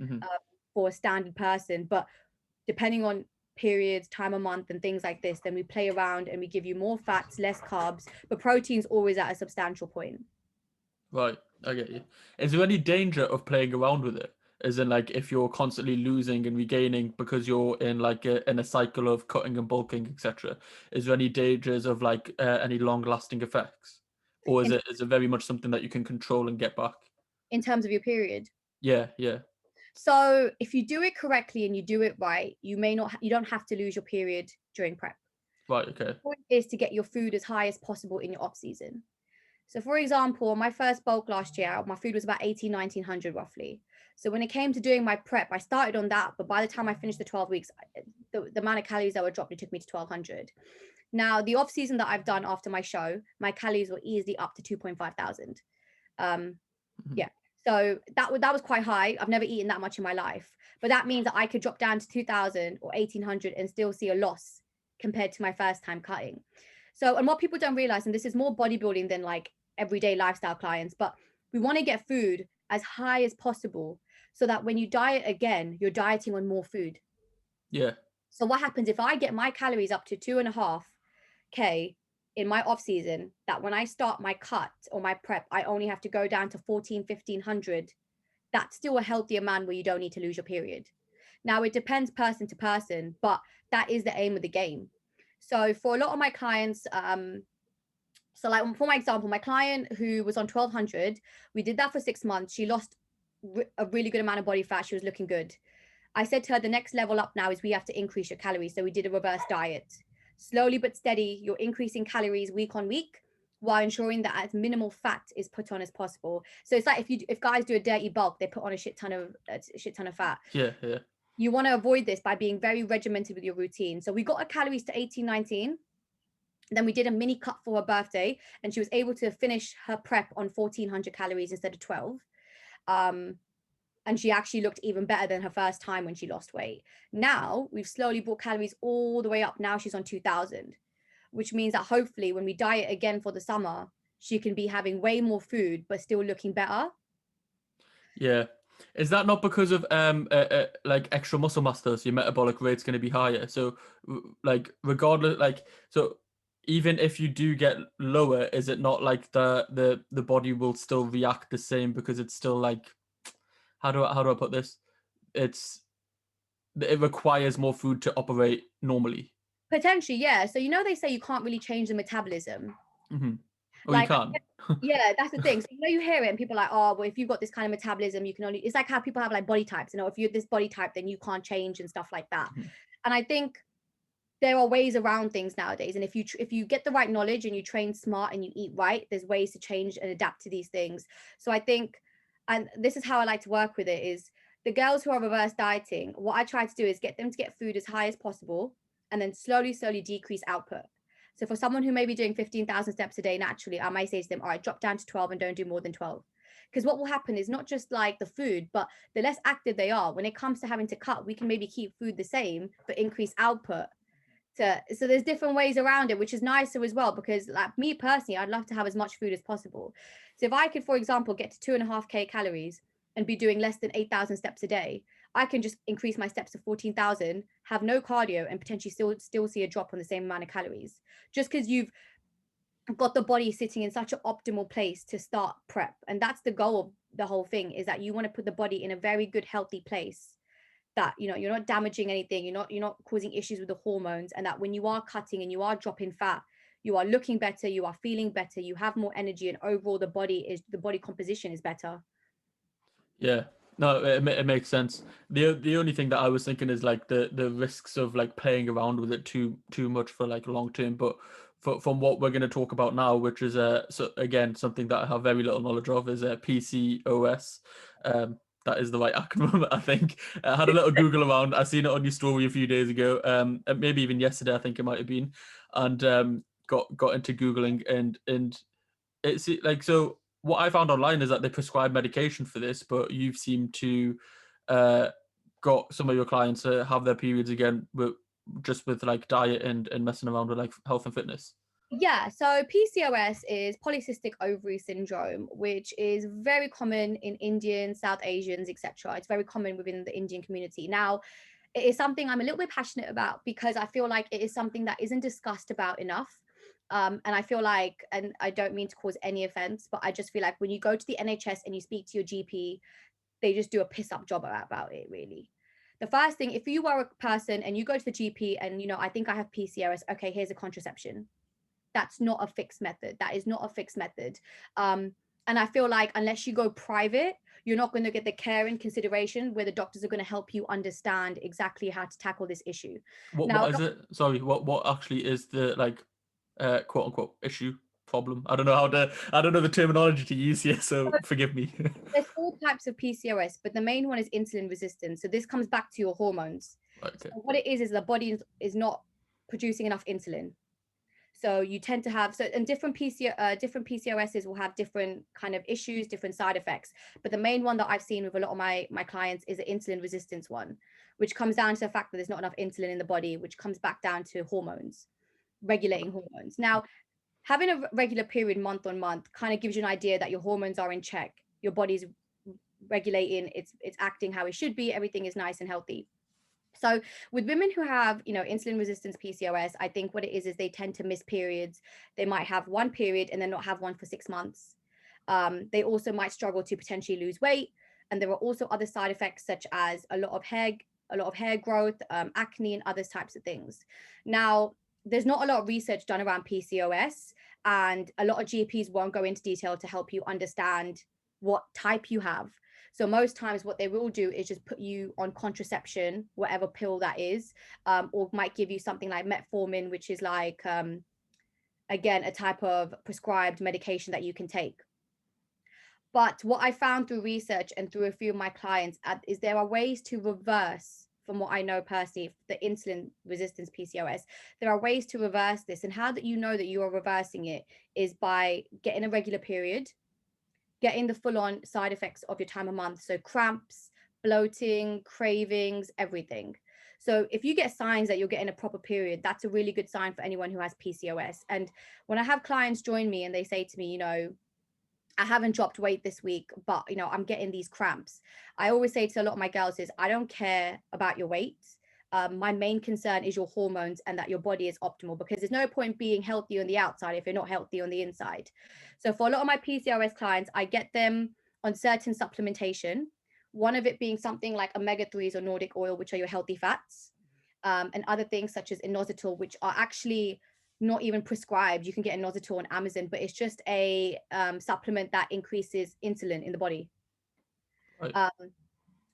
for a standard person. But depending on periods, time of month, and things like this, then we play around and we give you more fats, less carbs, but protein's always at a substantial point. Right, I get you. Is there any danger of playing around with it? As in, like, if you're constantly losing and regaining because you're in like in a cycle of cutting and bulking, etc. Is there any dangers of like any long-lasting effects, or is in, it very much something that you can control and get back? in terms of your period. Yeah, yeah. So if you do it correctly and you do it right, you don't have to lose your period during prep. Right, okay. The point is to get your food as high as possible in your off season. So for example, my first bulk last year, my food was about 1900 roughly. So when it came to doing my prep, I started on that, but by the time I finished the 12 weeks, the amount of calories that were dropped, it took me to 1200. Now, the off season that I've done after my show, my calories were easily up to 2.5 thousand. Yeah. So that was quite high. I've never eaten that much in my life, but that means that I could drop down to 2000 or 1800 and still see a loss compared to my first time cutting. So, and what people don't realize, and this is more bodybuilding than like everyday lifestyle clients, but we want to get food as high as possible so that when you diet again, you're dieting on more food. Yeah. So what happens if I get my calories up to 2.5K in my off season, that when I start my cut or my prep, I only have to go down to 1500. That's still a healthier man where you don't need to lose your period. Now, it depends person to person, but that is the aim of the game. So for a lot of my clients, so like for my example, my client who was on 1200, we did that for 6 months. She lost a really good amount of body fat. She was looking good. I said to her, the next level up now is we have to increase your calories. So we did a reverse diet. Slowly but steady, you're increasing calories week on week while ensuring that as minimal fat is put on as possible. So it's like if guys do a dirty bulk, they put on a shit ton of fat. Yeah, yeah. You want to avoid this by being very regimented with your routine. So we got her calories to 18, 19. Then we did a mini cut for her birthday, and she was able to finish her prep on 1400 calories instead of 12. And she actually looked even better than her first time when she lost weight. Now we've slowly brought calories all the way up. Now she's on 2000, which means that hopefully when we diet again for the summer, she can be having way more food, but still looking better. Yeah. Is that not because of like extra muscle mass though? So your metabolic rate's going to be higher. So like regardless, like so even if you do get lower, is it not like the body will still react the same because it's still like how do I put this? It requires more food to operate normally. Potentially, yeah. So they say you can't really change the metabolism. Mm-hmm. Oh, you Like, can. yeah, that's the thing. So you hear it and people are like, oh, well, if you've got this kind of metabolism, you can only, it's like how people have like body types, if you're this body type, then you can't change and stuff like that. Mhm. And I think there are ways around things nowadays. And if you get the right knowledge and you train smart and you eat right, there's ways to change and adapt to these things. So I think, and this is how I like to work with it, is the girls who are reverse dieting, what I try to do is get them to get food as high as possible and then slowly decrease output. So for someone who may be doing 15,000 steps a day naturally, I might say to them, all right, drop down to 12 and don't do more than 12. Because what will happen is not just like the food, but the less active they are, when it comes to having to cut, we can maybe keep food the same, but increase output. So there's different ways around it, which is nicer as well, because like me personally, I'd love to have as much food as possible. So if I could, for example, get to 2.5K calories and be doing less than 8,000 steps a day, I can just increase my steps to 14,000, have no cardio, and potentially still see a drop on the same amount of calories, just because you've got the body sitting in such an optimal place to start prep. And that's the goal of the whole thing, is that you want to put the body in a very good, healthy place, that you're not damaging anything, you're not causing issues with the hormones, and that when you are cutting and you are dropping fat, you are looking better, you are feeling better, you have more energy, and overall the body composition is better. Yeah, no, it makes sense. The only thing that I was thinking is like the risks of like playing around with it too much for like long term. But from what we're going to talk about now, which is so again something that I have very little knowledge of, is PCOS. That is the right acronym, I think. I had a little Google around. I seen it on your story a few days ago, and maybe even yesterday. I think it might have been, and got into googling and it's like, so what I found online is that they prescribe medication for this, but you've seemed to uh got some of your clients to have their periods again with just with like diet and messing around with like health and fitness. Yeah, so PCOS is polycystic ovary syndrome, which is very common in Indians, South Asians, etc. It's very common within the Indian community. Now, it is something I'm a little bit passionate about because I feel like it is something that isn't discussed about enough. And I feel like, and I don't mean to cause any offense, but I just feel like when you go to the NHS and you speak to your GP, they just do a piss up job about it, really. The first thing, if you are a person and you go to the GP and, I think I have PCOS, okay, here's a contraception. That's not a fixed method. That is not a fixed method. And I feel like unless you go private, you're not going to get the care and consideration where the doctors are going to help you understand exactly how to tackle this issue. Now, What is it? Sorry, what actually is the like quote unquote issue problem? I don't know the terminology to use here, so forgive me. there's all types of PCOS, but the main one is insulin resistance. So this comes back to your hormones. Okay. So what it is the body is not producing enough insulin. So you tend to have, and different PCOSs will have different kind of issues, different side effects. But the main one that I've seen with a lot of my clients is the insulin resistance one, which comes down to the fact that there's not enough insulin in the body, which comes back down to hormones, regulating hormones. Now, having a regular period month on month kind of gives you an idea that your hormones are in check, your body's regulating, it's acting how it should be, everything is nice and healthy. So with women who have, insulin resistance PCOS, I think what it is they tend to miss periods. They might have one period and then not have one for 6 months. They also might struggle to potentially lose weight. And there are also other side effects such as a lot of hair growth, acne, and other types of things. Now, there's not a lot of research done around PCOS, and a lot of GPs won't go into detail to help you understand what type you have. So most times what they will do is just put you on contraception, whatever pill that is, or might give you something like metformin, which is like, again, a type of prescribed medication that you can take. But what I found through research and through a few of my clients is there are ways to reverse, from what I know personally, the insulin resistance PCOS. There are ways to reverse this. And how that you know that you are reversing it is by getting a regular period, getting the full-on side effects of your time of month. So cramps, bloating, cravings, everything. So if you get signs that you're getting a proper period, that's a really good sign for anyone who has PCOS. And when I have clients join me and they say to me, I haven't dropped weight this week, but I'm getting these cramps, I always say to a lot of my girls is, I don't care about your weight. My main concern is your hormones and that your body is optimal, because there's no point being healthy on the outside if you're not healthy on the inside. So for a lot of my PCOS clients, I get them on certain supplementation, one of it being something like omega-3s or Nordic oil, which are your healthy fats, and other things such as inositol, which are actually not even prescribed. You can get inositol on Amazon, but it's just a supplement that increases insulin in the body. Right.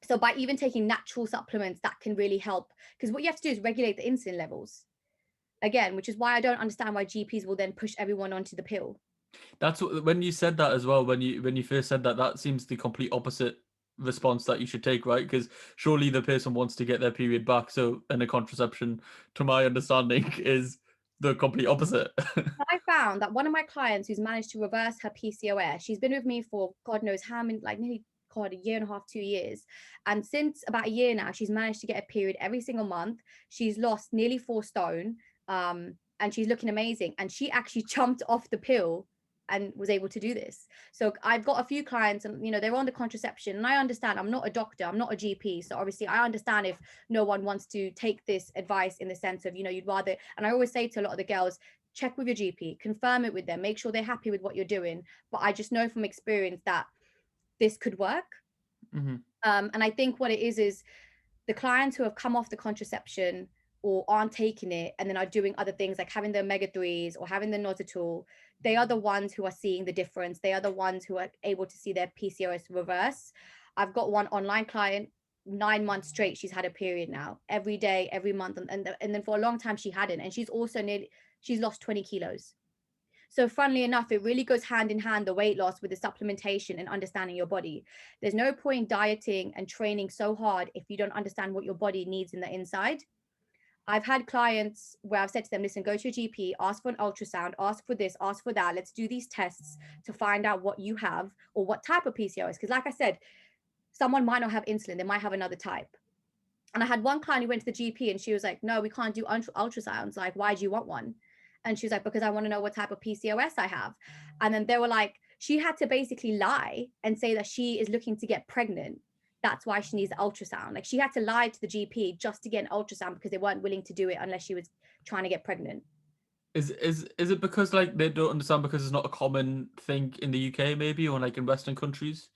So by even taking natural supplements, that can really help, because what you have to do is regulate the insulin levels again, which is why I don't understand why GPs will then push everyone onto the pill. That's when you said that as well. When you first said that, that seems the complete opposite response that you should take, right? Because surely the person wants to get their period back. So, and a contraception, to my understanding, is the complete opposite. I found that one of my clients who's managed to reverse her PCOS, she's been with me for God knows how many, like nearly, God, a year and a half, 2 years. And since about a year now, she's managed to get a period every single month. She's lost nearly 4 stone, and she's looking amazing. And she actually jumped off the pill and was able to do this. So I've got a few clients and, they're on the contraception, and I understand I'm not a doctor, I'm not a GP. So obviously I understand if no one wants to take this advice in the sense of, you'd rather, and I always say to a lot of the girls, check with your GP, confirm it with them, make sure they're happy with what you're doing. But I just know from experience that this could work. Mm-hmm. And I think what it is the clients who have come off the contraception or aren't taking it and then are doing other things like having the omega-3s or having the inositol, they are the ones who are seeing the difference. They are the ones who are able to see their PCOS reverse. I've got one online client, 9 months straight she's had a period now, every day, every month, and then for a long time she hadn't, and she's also she's lost 20 kilos. So funnily enough, it really goes hand in hand, the weight loss with the supplementation and understanding your body. There's no point dieting and training so hard if you don't understand what your body needs in the inside. I've had clients where I've said to them, listen, go to your GP, ask for an ultrasound, ask for this, ask for that. Let's do these tests to find out what you have or what type of PCOS. Because like I said, someone might not have insulin, they might have another type. And I had one client who went to the GP and she was like, no, we can't do ultrasounds. Like, why do you want one? And she was like, because I want to know what type of PCOS I have. And then they were like, she had to basically lie and say that she is looking to get pregnant. That's why she needs an ultrasound. Like, she had to lie to the GP just to get an ultrasound because they weren't willing to do it unless she was trying to get pregnant. Is it because like they don't understand because it's not a common thing in the UK maybe, or like in Western countries?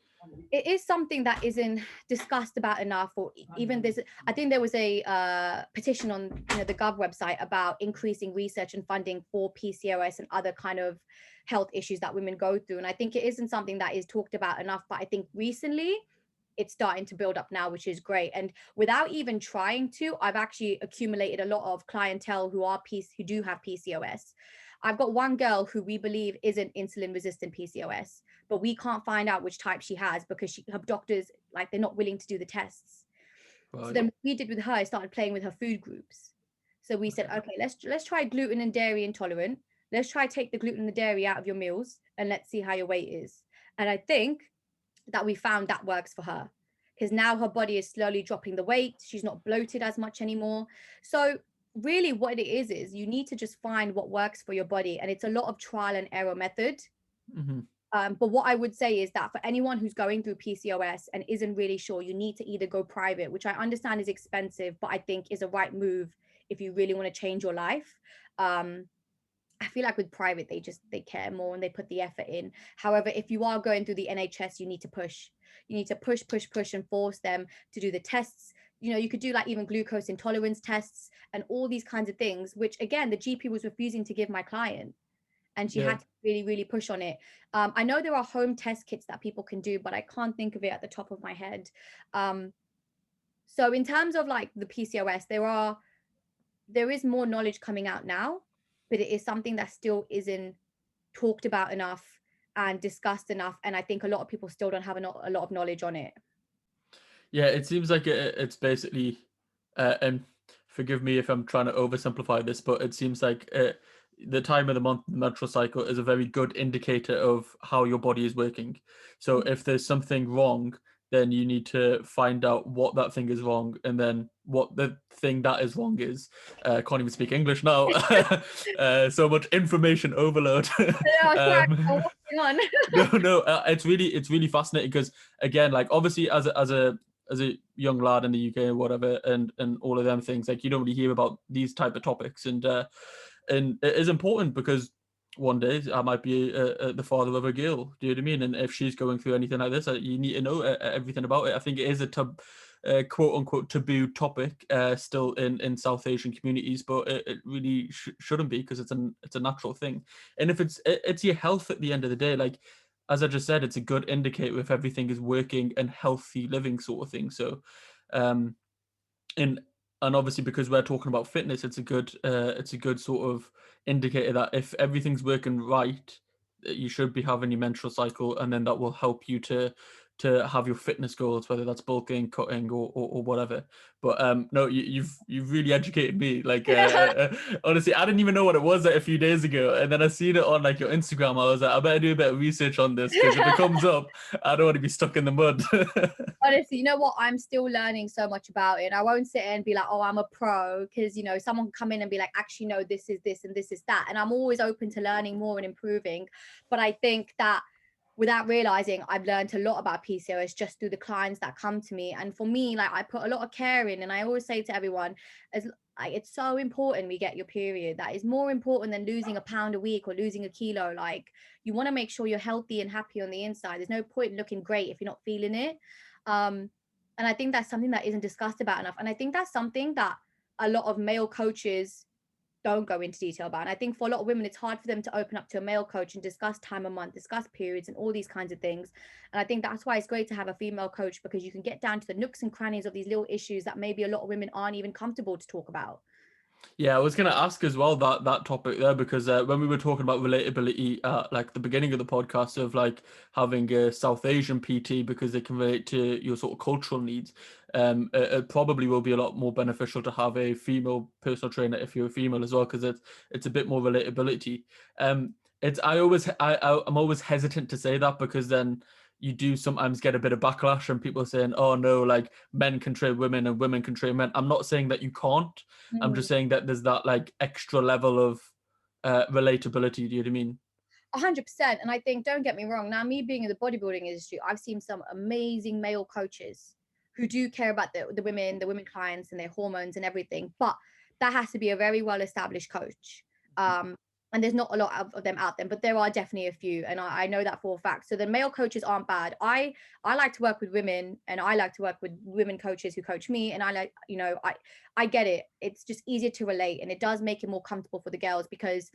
It is something that isn't discussed about enough, or even there's, I think there was a petition on the Gov website about increasing research and funding for PCOS and other kind of health issues that women go through. And I think it isn't something that is talked about enough, but I think recently it's starting to build up now, which is great. And without even trying to, I've actually accumulated a lot of clientele who do have PCOS. I've got one girl who we believe isn't insulin resistant PCOS, but we can't find out which type she has because her doctors, like, they're not willing to do the tests. Right. So then what we did with her is started playing with her food groups. So we said, okay, let's try gluten and dairy intolerant. Let's try take the gluten and the dairy out of your meals and let's see how your weight is. And I think that we found that works for her because now her body is slowly dropping the weight. She's not bloated as much anymore. So really what it is you need to just find what works for your body. And it's a lot of trial and error method. Mm-hmm. But what I would say is that for anyone who's going through PCOS and isn't really sure, you need to either go private, which I understand is expensive, but I think is a right move if you really want to change your life. I feel like with private, they care more and they put the effort in. However, if you are going through the NHS, you need to push. You need to push and force them to do the tests. You could do like even glucose intolerance tests and all these kinds of things, which again, the GP was refusing to give my client. And she had to really, really push on it. I know there are home test kits that people can do, but I can't think of it at the top of my head. So in terms of like the PCOS, there is more knowledge coming out now, but it is something that still isn't talked about enough and discussed enough. And I think a lot of people still don't have a lot of knowledge on it. Yeah, it seems like it's basically, and forgive me if I'm trying to oversimplify this, but it seems like the time of the month, the menstrual cycle, is a very good indicator of how your body is working. So if there's something wrong, then you need to find out what that thing is wrong, and then what the thing that is wrong is. I can't even speak English now. So much information overload. No, it's really fascinating because again, like obviously as a young lad in the UK or whatever, and all of them things, like you don't really hear about these type of topics, and it is important because one day I might be the father of a girl. Do you know what I mean? And if she's going through anything like this, you need to know everything about it. I think it is a quote unquote taboo topic still in South Asian communities, but it really shouldn't be because it's a natural thing. And if it's your health at the end of the day, like as I just said, it's a good indicator if everything is working and healthy living sort of thing. So, and obviously because we're talking about fitness, it's a good sort of indicator that if everything's working right, you should be having your menstrual cycle, and then that will help you to have your fitness goals, whether that's bulking, cutting, or whatever. But no, you've really educated me. Like honestly, I didn't even know what it was a few days ago, and then I seen it on like your Instagram. I was like, I better do a bit of research on this because if it comes up, I don't want to be stuck in the mud. Honestly, you know what? I'm still learning so much about it. I won't sit and be like, oh, I'm a pro, because someone can come in and be like, actually, no, this is this and this is that. And I'm always open to learning more and improving. But I think that without realizing, I've learned a lot about PCOS just through the clients that come to me. And for me, like, I put a lot of care in, and I always say to everyone, it's so important we get your period. That is more important than losing a pound a week or losing a kilo. Like, you want to make sure you're healthy and happy on the inside. There's no point looking great if you're not feeling it. And I think that's something that isn't discussed about enough. And I think that's something that a lot of male coaches don't go into detail about. And I think for a lot of women, it's hard for them to open up to a male coach and discuss time a month, discuss periods and all these kinds of things. And I think that's why it's great to have a female coach, because you can get down to the nooks and crannies of these little issues that maybe a lot of women aren't even comfortable to talk about. Yeah, I was going to ask as well that topic there, because when we were talking about relatability at like the beginning of the podcast of like having a South Asian PT because they can relate to your sort of cultural needs, it probably will be a lot more beneficial to have a female personal trainer if you're a female as well, because it's a bit more relatability. It's I'm always hesitant to say that, because then you do sometimes get a bit of backlash and people saying, oh no, like men can train women and women can train men. I'm not saying that you can't. I'm just saying that there's that like extra level of relatability. Do you know what I mean? 100%. And I think, don't get me wrong, now me being in the bodybuilding industry, I've seen some amazing male coaches who do care about the women clients and their hormones and everything, but that has to be a very well established coach. And there's not a lot of them out there, but there are definitely a few, and I know that for a fact. So the male coaches aren't bad. I like to work with women, and I like to work with women coaches who coach me, and I like, you know, I get it. It's just easier to relate, and it does make it more comfortable for the girls, because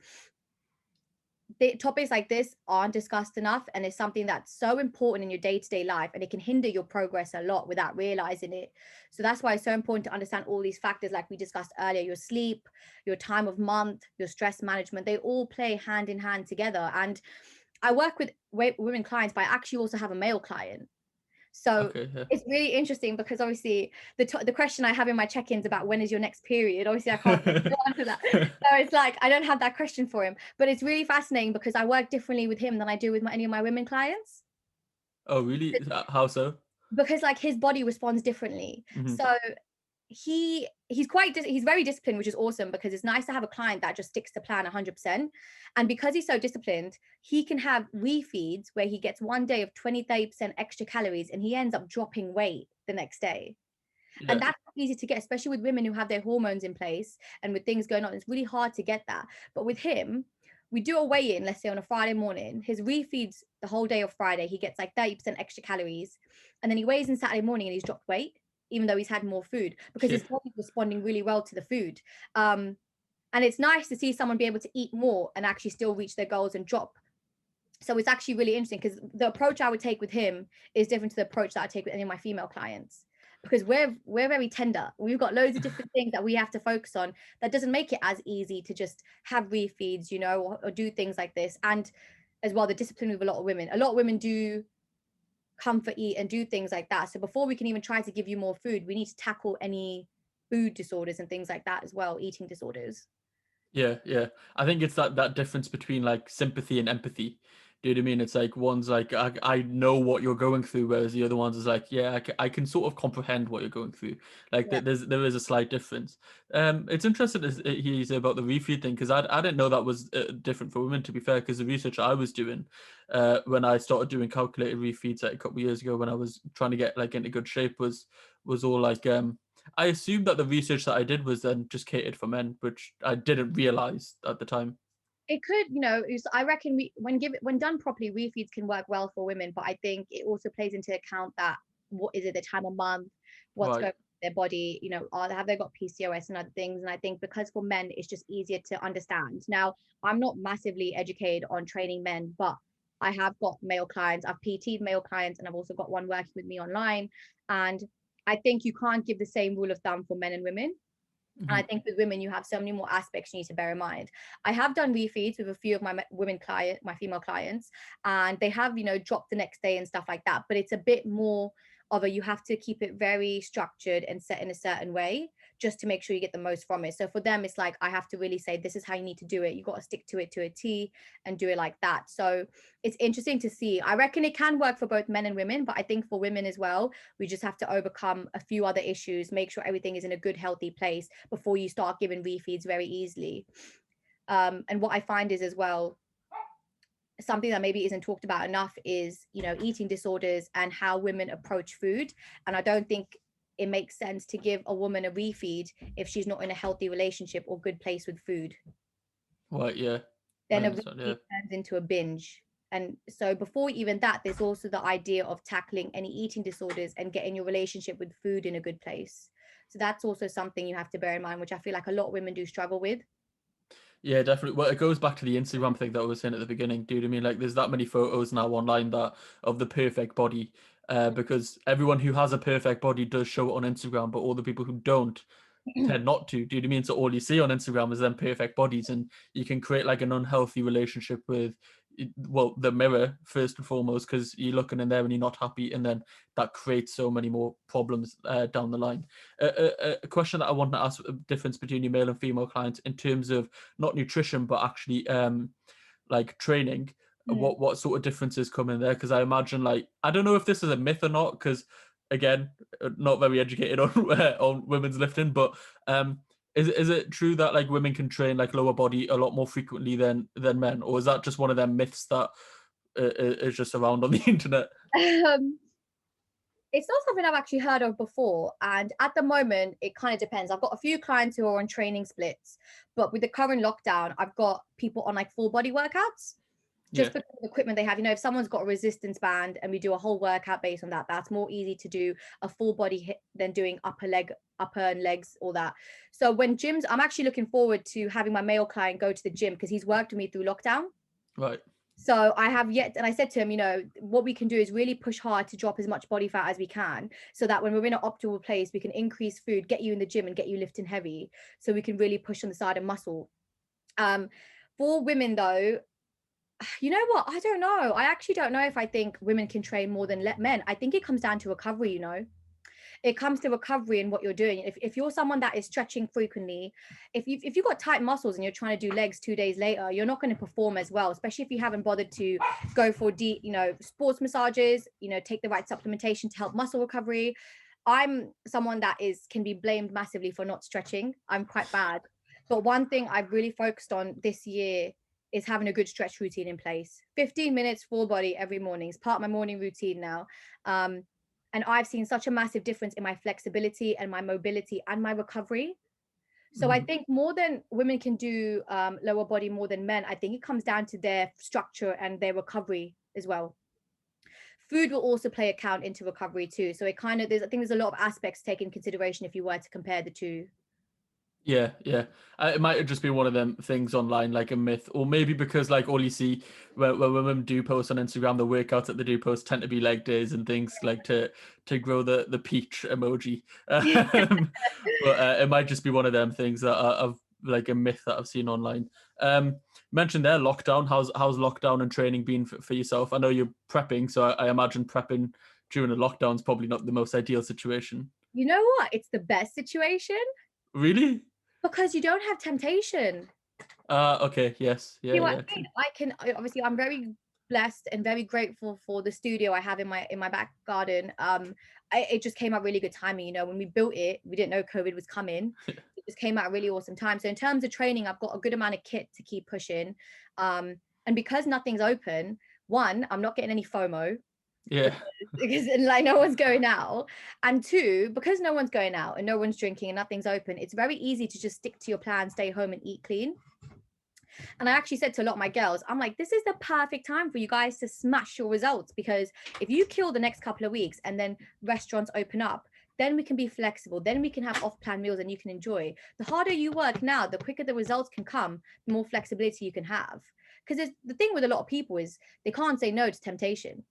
the topics like this aren't discussed enough, and it's something that's so important in your day-to-day life, and it can hinder your progress a lot without realizing it. So that's why it's so important to understand all these factors, like we discussed earlier: your sleep, your time of month, your stress management. They all play hand in hand together. And I work with women clients, but I actually also have a male client. So Okay, yeah. it's really interesting, because obviously the question I have in my check-ins about when is your next period, obviously I can't answer that. So it's like I don't have that question for him, but it's really fascinating because I work differently with him than I do with any of my women clients. Oh, really? How so? Because like his body responds differently. Mm-hmm. So he's very disciplined, which is awesome, because it's nice to have a client that just sticks to plan 100%. And because he's so disciplined, he can have refeeds where he gets one day of 20-30% extra calories, and he ends up dropping weight the next day. Yeah. And that's not easy to get, especially with women who have their hormones in place and with things going on. It's really hard to get that. But with him, we do a weigh-in, let's say on a Friday morning. His refeeds the whole day of Friday, he gets like 30% extra calories, and then he weighs in Saturday morning and he's dropped weight, even though he's had more food, because his body's responding really well to the food. And it's nice to see someone be able to eat more and actually still reach their goals and drop. So it's actually really interesting, because the approach I would take with him is different to the approach that I take with any of my female clients, because we're very tender. We've got loads of different things that we have to focus on. That doesn't make it as easy to just have refeeds, you know, or do things like this. And as well, the discipline with a lot of women do comfort eat and do things like that. So before we can even try to give you more food, we need to tackle any food disorders and things like that as well, eating disorders. Yeah, yeah. I think it's that difference between like sympathy and empathy. Do you know what I mean? It's like one's like I know what you're going through, whereas the other one's is like, yeah, I can sort of comprehend what you're going through. Like Yeah. there is a slight difference. It's interesting to hear you say about the refeed thing, because I didn't know that was different for women. To be fair, because the research I was doing when I started doing calculated refeeds like a couple of years ago, when I was trying to get like into good shape, was all like I assumed that the research that I did was then just catered for men, which I didn't realize at the time. It could, you know, I reckon when done properly, refeeds can work well for women, but I think it also plays into account that what is it, the time of month, what's Right. going on with their body, you know, have they got PCOS and other things? And I think because for men, it's just easier to understand. Now, I'm not massively educated on training men, but I have got male clients. I've PT'd male clients, and I've also got one working with me online. And I think you can't give the same rule of thumb for men and women. And I Mm-hmm. think with women, you have so many more aspects you need to bear in mind. I have done refeeds with a few of my my female clients, and they have, you know, dropped the next day and stuff like that. But it's a bit more of you have to keep it very structured and set in a certain way just to make sure you get the most from it. So for them, it's like, I have to really say, this is how you need to do it. You got to stick to it to a T and do it like that. So it's interesting to see. I reckon it can work for both men and women, but I think for women as well, we just have to overcome a few other issues, make sure everything is in a good, healthy place before you start giving refeeds very easily. And what I find is as well, something that maybe isn't talked about enough is, you know, eating disorders and how women approach food. And I don't think it makes sense to give a woman a refeed if she's not in a healthy relationship or good place with food. Right, yeah. I Then a understand, yeah. refeed turns into a binge. And so before even that, there's also the idea of tackling any eating disorders and getting your relationship with food in a good place. So that's also something you have to bear in mind, which I feel like a lot of women do struggle with. Yeah, definitely. Well, it goes back to the Instagram thing that I was saying at the beginning, dude. I mean, like, there's that many photos now online that of the perfect body, because everyone who has a perfect body does show it on Instagram, but all the people who don't tend not to. Do you know what I mean? So all you see on Instagram is them perfect bodies, and you can create like an unhealthy relationship with, well, the mirror first and foremost, because you're looking in there and you're not happy, and then that creates so many more problems down the line. A question that I want to ask: a difference between your male and female clients in terms of not nutrition, but actually like training. Mm. What sort of differences come in there? Because I imagine, like, I don't know if this is a myth or not, because again, not very educated on on women's lifting, but is it true that like women can train like lower body a lot more frequently than men, or is that just one of them myths that is just around on the internet? Um, it's not something I've actually heard of before. And at the moment, it kind of depends. I've got a few clients who are on training splits, but with the current lockdown, I've got people on like full body workouts Yeah. just because of the equipment they have. You know, if someone's got a resistance band and we do a whole workout based on that, that's more easy to do a full body hit than doing upper and legs, all that. So when gyms, I'm actually looking forward to having my male client go to the gym because he's worked with me through lockdown. Right. So I have yet, and I said to him, you know, what we can do is really push hard to drop as much body fat as we can, so that when we're in an optimal place, we can increase food, get you in the gym, and get you lifting heavy, so we can really push on the side of muscle. Um, for women though, you know what? I don't know. I actually don't know if I think women can train more than men. I think it comes down to recovery, you know. It comes to recovery and what you're doing. If you're someone that is stretching frequently, if you've got tight muscles and you're trying to do legs 2 days later, you're not going to perform as well, especially if you haven't bothered to go for deep, you know, sports massages, you know, take the right supplementation to help muscle recovery. I'm someone that can be blamed massively for not stretching. I'm quite bad. But one thing I've really focused on this year is having a good stretch routine in place. 15 minutes full body every morning is part of my morning routine now. And I've seen such a massive difference in my flexibility and my mobility and my recovery. So I Mhm. think more than women can do lower body more than men, I think it comes down to their structure and their recovery as well. Food will also play account into recovery too. So it kind of, I think there's a lot of aspects to take in consideration if you were to compare the two. Yeah, yeah. It might have just been one of them things online, like a myth, or maybe because like all you see when women do post on Instagram, the workouts that they do post tend to be leg days and things like to grow the peach emoji. But it might just be one of them things that are of like a myth that I've seen online. Mentioned there lockdown. How's lockdown and training been for yourself? I know you're prepping, so I imagine prepping during a lockdown is probably not the most ideal situation. You know what? It's the best situation Really? because you don't have temptation. Okay, yes, See yeah, what yeah, I mean? true. Obviously I'm very blessed and very grateful for the studio I have in my back garden. It just came out really good timing. You know, when we built it, we didn't know COVID was coming. It just came out a really awesome time. So in terms of training, I've got a good amount of kit to keep pushing. And because nothing's open, one, I'm not getting any FOMO Yeah, because like no one's going out, and two, because no one's going out and no one's drinking and nothing's open, it's very easy to just stick to your plan, stay home and eat clean. And I actually said to a lot of my girls, I'm like, this is the perfect time for you guys to smash your results, because if you kill the next couple of weeks and then restaurants open up, then we can be flexible, then we can have off-plan meals and you can enjoy. The harder you work now, the quicker the results can come, the more flexibility you can have. Because the thing with a lot of people is they can't say no to temptation.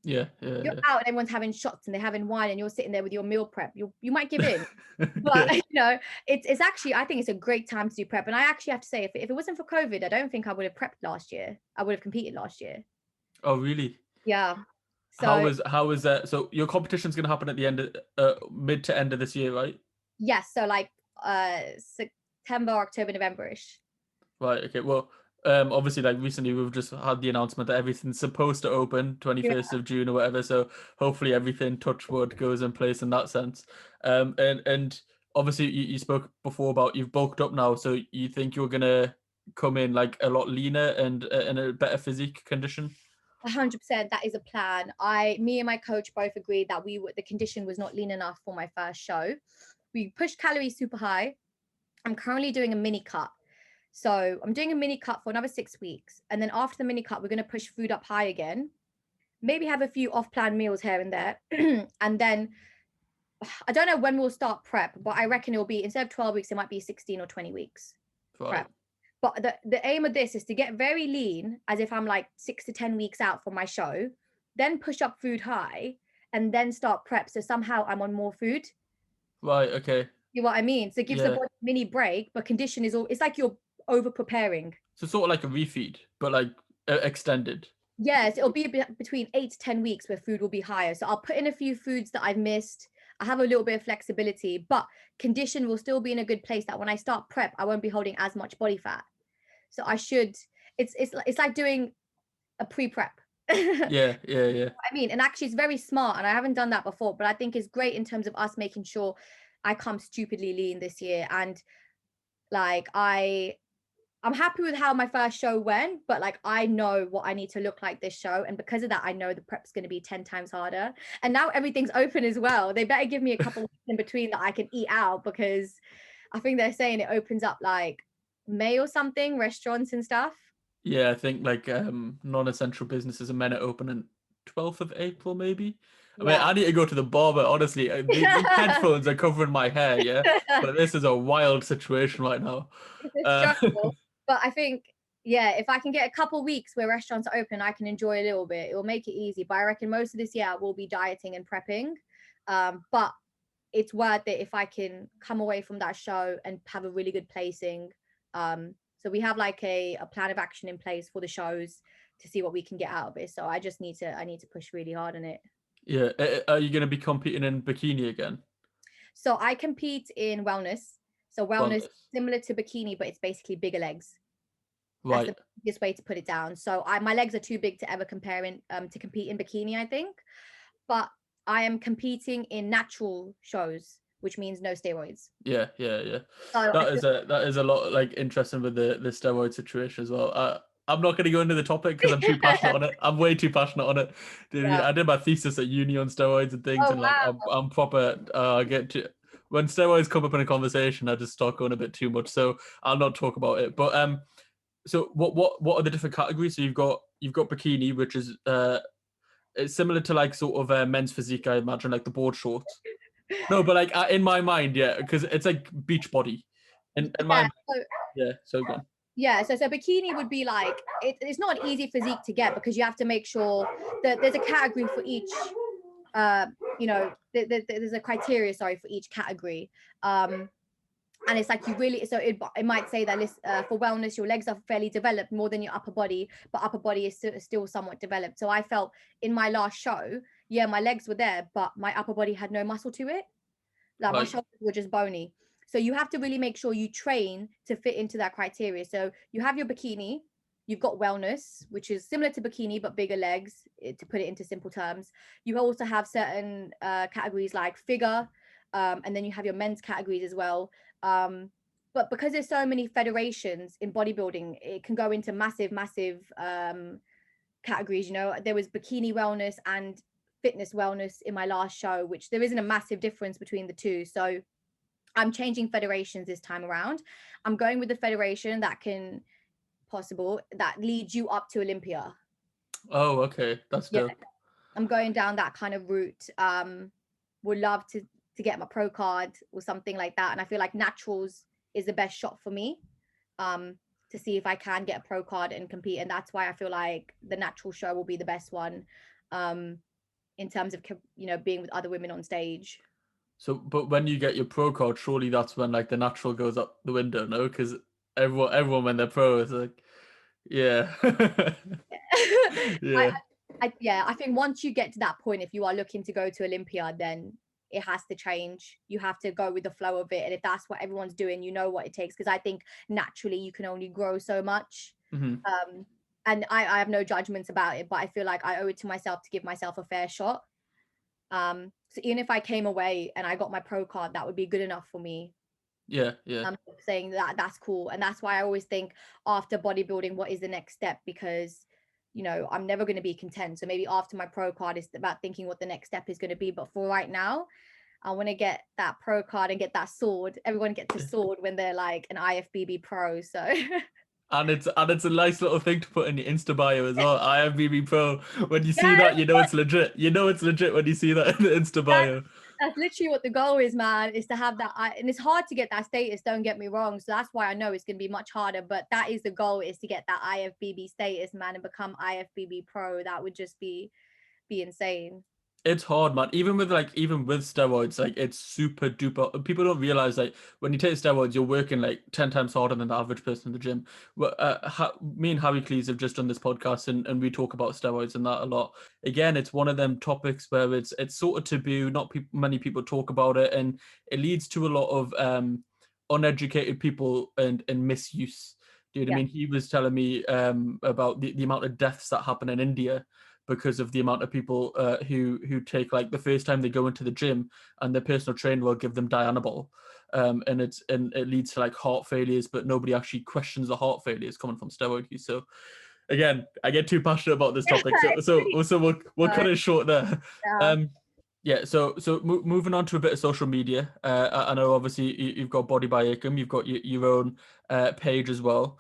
yeah, yeah, You're yeah. out and everyone's having shots and they're having wine and you're sitting there with your meal prep, you might give in. Yeah. But you know, it's actually, I think it's a great time to do prep. And I actually have to say, if it wasn't for COVID, I don't think I would have prepped last year. I would have competed last year. Oh, really? Yeah. So How is that? So your competition's gonna happen at the end of mid to end of this year, right? yes, so like September, October, November-ish. Right. Okay. Well, obviously, like recently, we've just had the announcement that everything's supposed to open Yeah. 21st of June or whatever. So hopefully, everything touch wood goes in place in that sense. And obviously, you spoke before about you've bulked up now, so you think you're gonna come in like a lot leaner and in a better physique condition. 100%, that is a plan. Me and my coach both agreed that the condition was not lean enough for my first show. We pushed calories super high. I'm currently doing a mini cut. So I'm doing a mini cut for another 6 weeks. And then after the mini cut, we're going to push food up high again. Maybe have a few off-plan meals here and there. And then I don't know when we'll start prep, but I reckon it'll be, instead of 12 weeks, it might be 16 or 20 weeks Right. prep. But the aim of this is to get very lean, as if I'm like 6 to 10 weeks out from my show, then push up food high, and then start prep. So somehow I'm on more food. Right. Okay. You know what I mean? So it gives the body a mini break, but condition is all, it's like you're over preparing. So sort of like a refeed, but like extended. Yes, it'll be between 8 to 10 weeks where food will be higher. So I'll put in a few foods that I've missed. I have a little bit of flexibility, but condition will still be in a good place that when I start prep, I won't be holding as much body fat. So I should, it's like doing a pre-prep. Yeah. I mean, and actually it's very smart, and I haven't done that before, but I think it's great in terms of us making sure I come stupidly lean this year. And like I'm happy with how my first show went, but like I know what I need to look like this show, and because of that I know the prep's going to be 10 times harder. And now everything's open as well. They better give me a couple weeks in between that I can eat out, because I think they're saying it opens up like May or something, restaurants and stuff. Yeah, I think like non-essential businesses are meant to open on 12th of April, maybe. I mean, I need to go to the barber, honestly. These headphones are covering my hair, yeah? But this is a wild situation right now. It's a struggle. But I think, yeah, if I can get a couple weeks where restaurants are open, I can enjoy a little bit. It will make it easy. But I reckon most of this year I will be dieting and prepping. But it's worth it if I can come away from that show and have a really good placing. So we have like a plan of action in place for the shows to see what we can get out of it. So I need to push really hard on it. Yeah. Are you going to be competing in bikini again? So I compete in wellness. So wellness is similar to bikini, but it's basically bigger legs. Right. That's the easiest way to put it down. So my legs are too big to ever to compete in bikini, I think. But I am competing in natural shows, which means no steroids. Yeah. So that is a lot like interesting with the steroid situation as well. I'm not going to go into the topic because I'm too passionate on it. I'm way too passionate on it. I did my thesis at uni on steroids and things, and like I'm proper. Get to when steroids come up in a conversation, I just start going a bit too much. So I'll not talk about it. But so what are the different categories? So you've got bikini, which is it's similar to like sort of men's physique, I imagine, like the board shorts. No, but like in my mind, yeah, because it's like beach body. And so go on. Yeah, so bikini would be like, it's not an easy physique to get, because you have to make sure that there's a category for each, there's a criteria, for each category. And it's like you really, so it might say that for wellness, your legs are fairly developed more than your upper body, but upper body is still somewhat developed. So I felt in my last show, yeah, my legs were there, but my upper body had no muscle to it. Like my shoulders were just bony. So you have to really make sure you train to fit into that criteria. So you have your bikini, you've got wellness, which is similar to bikini, but bigger legs, to put it into simple terms. You also have certain categories like figure, and then you have your men's categories as well. But because there's so many federations in bodybuilding, it can go into massive categories. There was bikini wellness and fitness wellness in my last show, which there isn't a massive difference between the two. So I'm changing federations this time around. I'm going with the federation that leads you up to Olympia. Oh, okay. That's dope. I'm going down that kind of route. Would love to get my pro card or something like that. And I feel like naturals is the best shot for me, to see if I can get a pro card and compete. And that's why I feel like the natural show will be the best one, in terms of, being with other women on stage. So, but when you get your pro card, surely that's when like the natural goes up the window, no? Because everyone when they're pro is like, yeah. I think once you get to that point, if you are looking to go to Olympia, then it has to change. You have to go with the flow of it. And if that's what everyone's doing, you know what it takes. Because I think naturally you can only grow so much. Mm-hmm. And I have no judgments about it, but I feel like I owe it to myself to give myself a fair shot. So even if I came away and I got my pro card, that would be good enough for me. Yeah. I'm saying that's cool. And that's why I always think after bodybuilding, what is the next step? Because I'm never going to be content. So maybe after my pro card is about thinking what the next step is going to be. But for right now, I want to get that pro card and get that sword. Everyone gets a sword when they're like an IFBB pro. So. And it's a nice little thing to put in your Insta bio as well. IFBB pro. When you see that, it's legit. It's legit when you see that in the Insta bio. That's literally what the goal is, man, is to have that. And it's hard to get that status, don't get me wrong. So that's why I know it's going to be much harder. But that is the goal, is to get that IFBB status, man, and become IFBB Pro. That would just be insane. It's hard, man. Even with steroids, like it's super duper. People don't realize like when you take steroids, you're working like 10 times harder than the average person in the gym. Well, me and Harry Cleese have just done this podcast, and we talk about steroids and that a lot. Again, it's one of them topics where it's sort of taboo. Not many people talk about it, and it leads to a lot of uneducated people and misuse. Dude, I mean, he was telling me about the amount of deaths that happen in India because of the amount of people who take, like, the first time they go into the gym and their personal trainer will give them Dianabol, and it leads to like heart failures, but nobody actually questions the heart failures coming from steroid use. So again, I get too passionate about this topic, so we'll cut it short there. Moving on to a bit of social media. I know obviously you've got Body by Ekam, you've got your own page as well,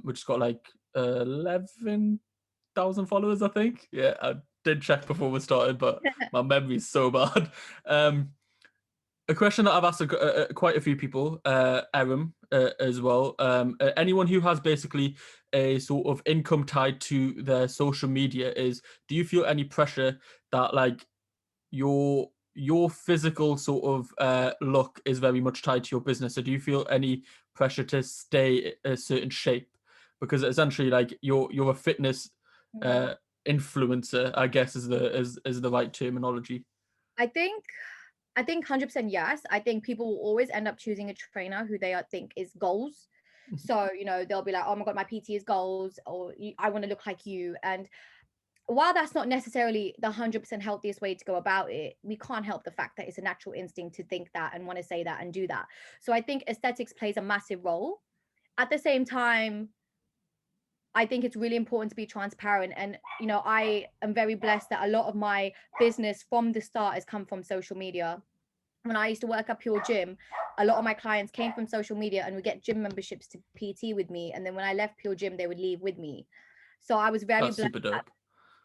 which has got like 11,000 followers, I think. Yeah, I did check before we started, but my memory's so bad. A question that I've asked quite a few people, Erin as well. Anyone who has basically a sort of income tied to their social media is, do you feel any pressure that like your physical sort of look is very much tied to your business? So do you feel any pressure to stay a certain shape? Because essentially, like, you're a fitness influencer, I guess is the right terminology. I think 100% yes. I think people will always end up choosing a trainer who they think is goals. So, you know, they'll be like, oh my God, my PT is goals, or I want to look like you. And while that's not necessarily the 100% healthiest way to go about it, we can't help the fact that it's a natural instinct to think that and want to say that and do that. So I think aesthetics plays a massive role. At the same time, I think it's really important to be transparent. And, you know, I am very blessed that a lot of my business from the start has come from social media. When I used to work at Pure Gym, a lot of my clients came from social media and would get gym memberships to PT with me. And then when I left Pure Gym, they would leave with me. So I was very That's blessed. super dope.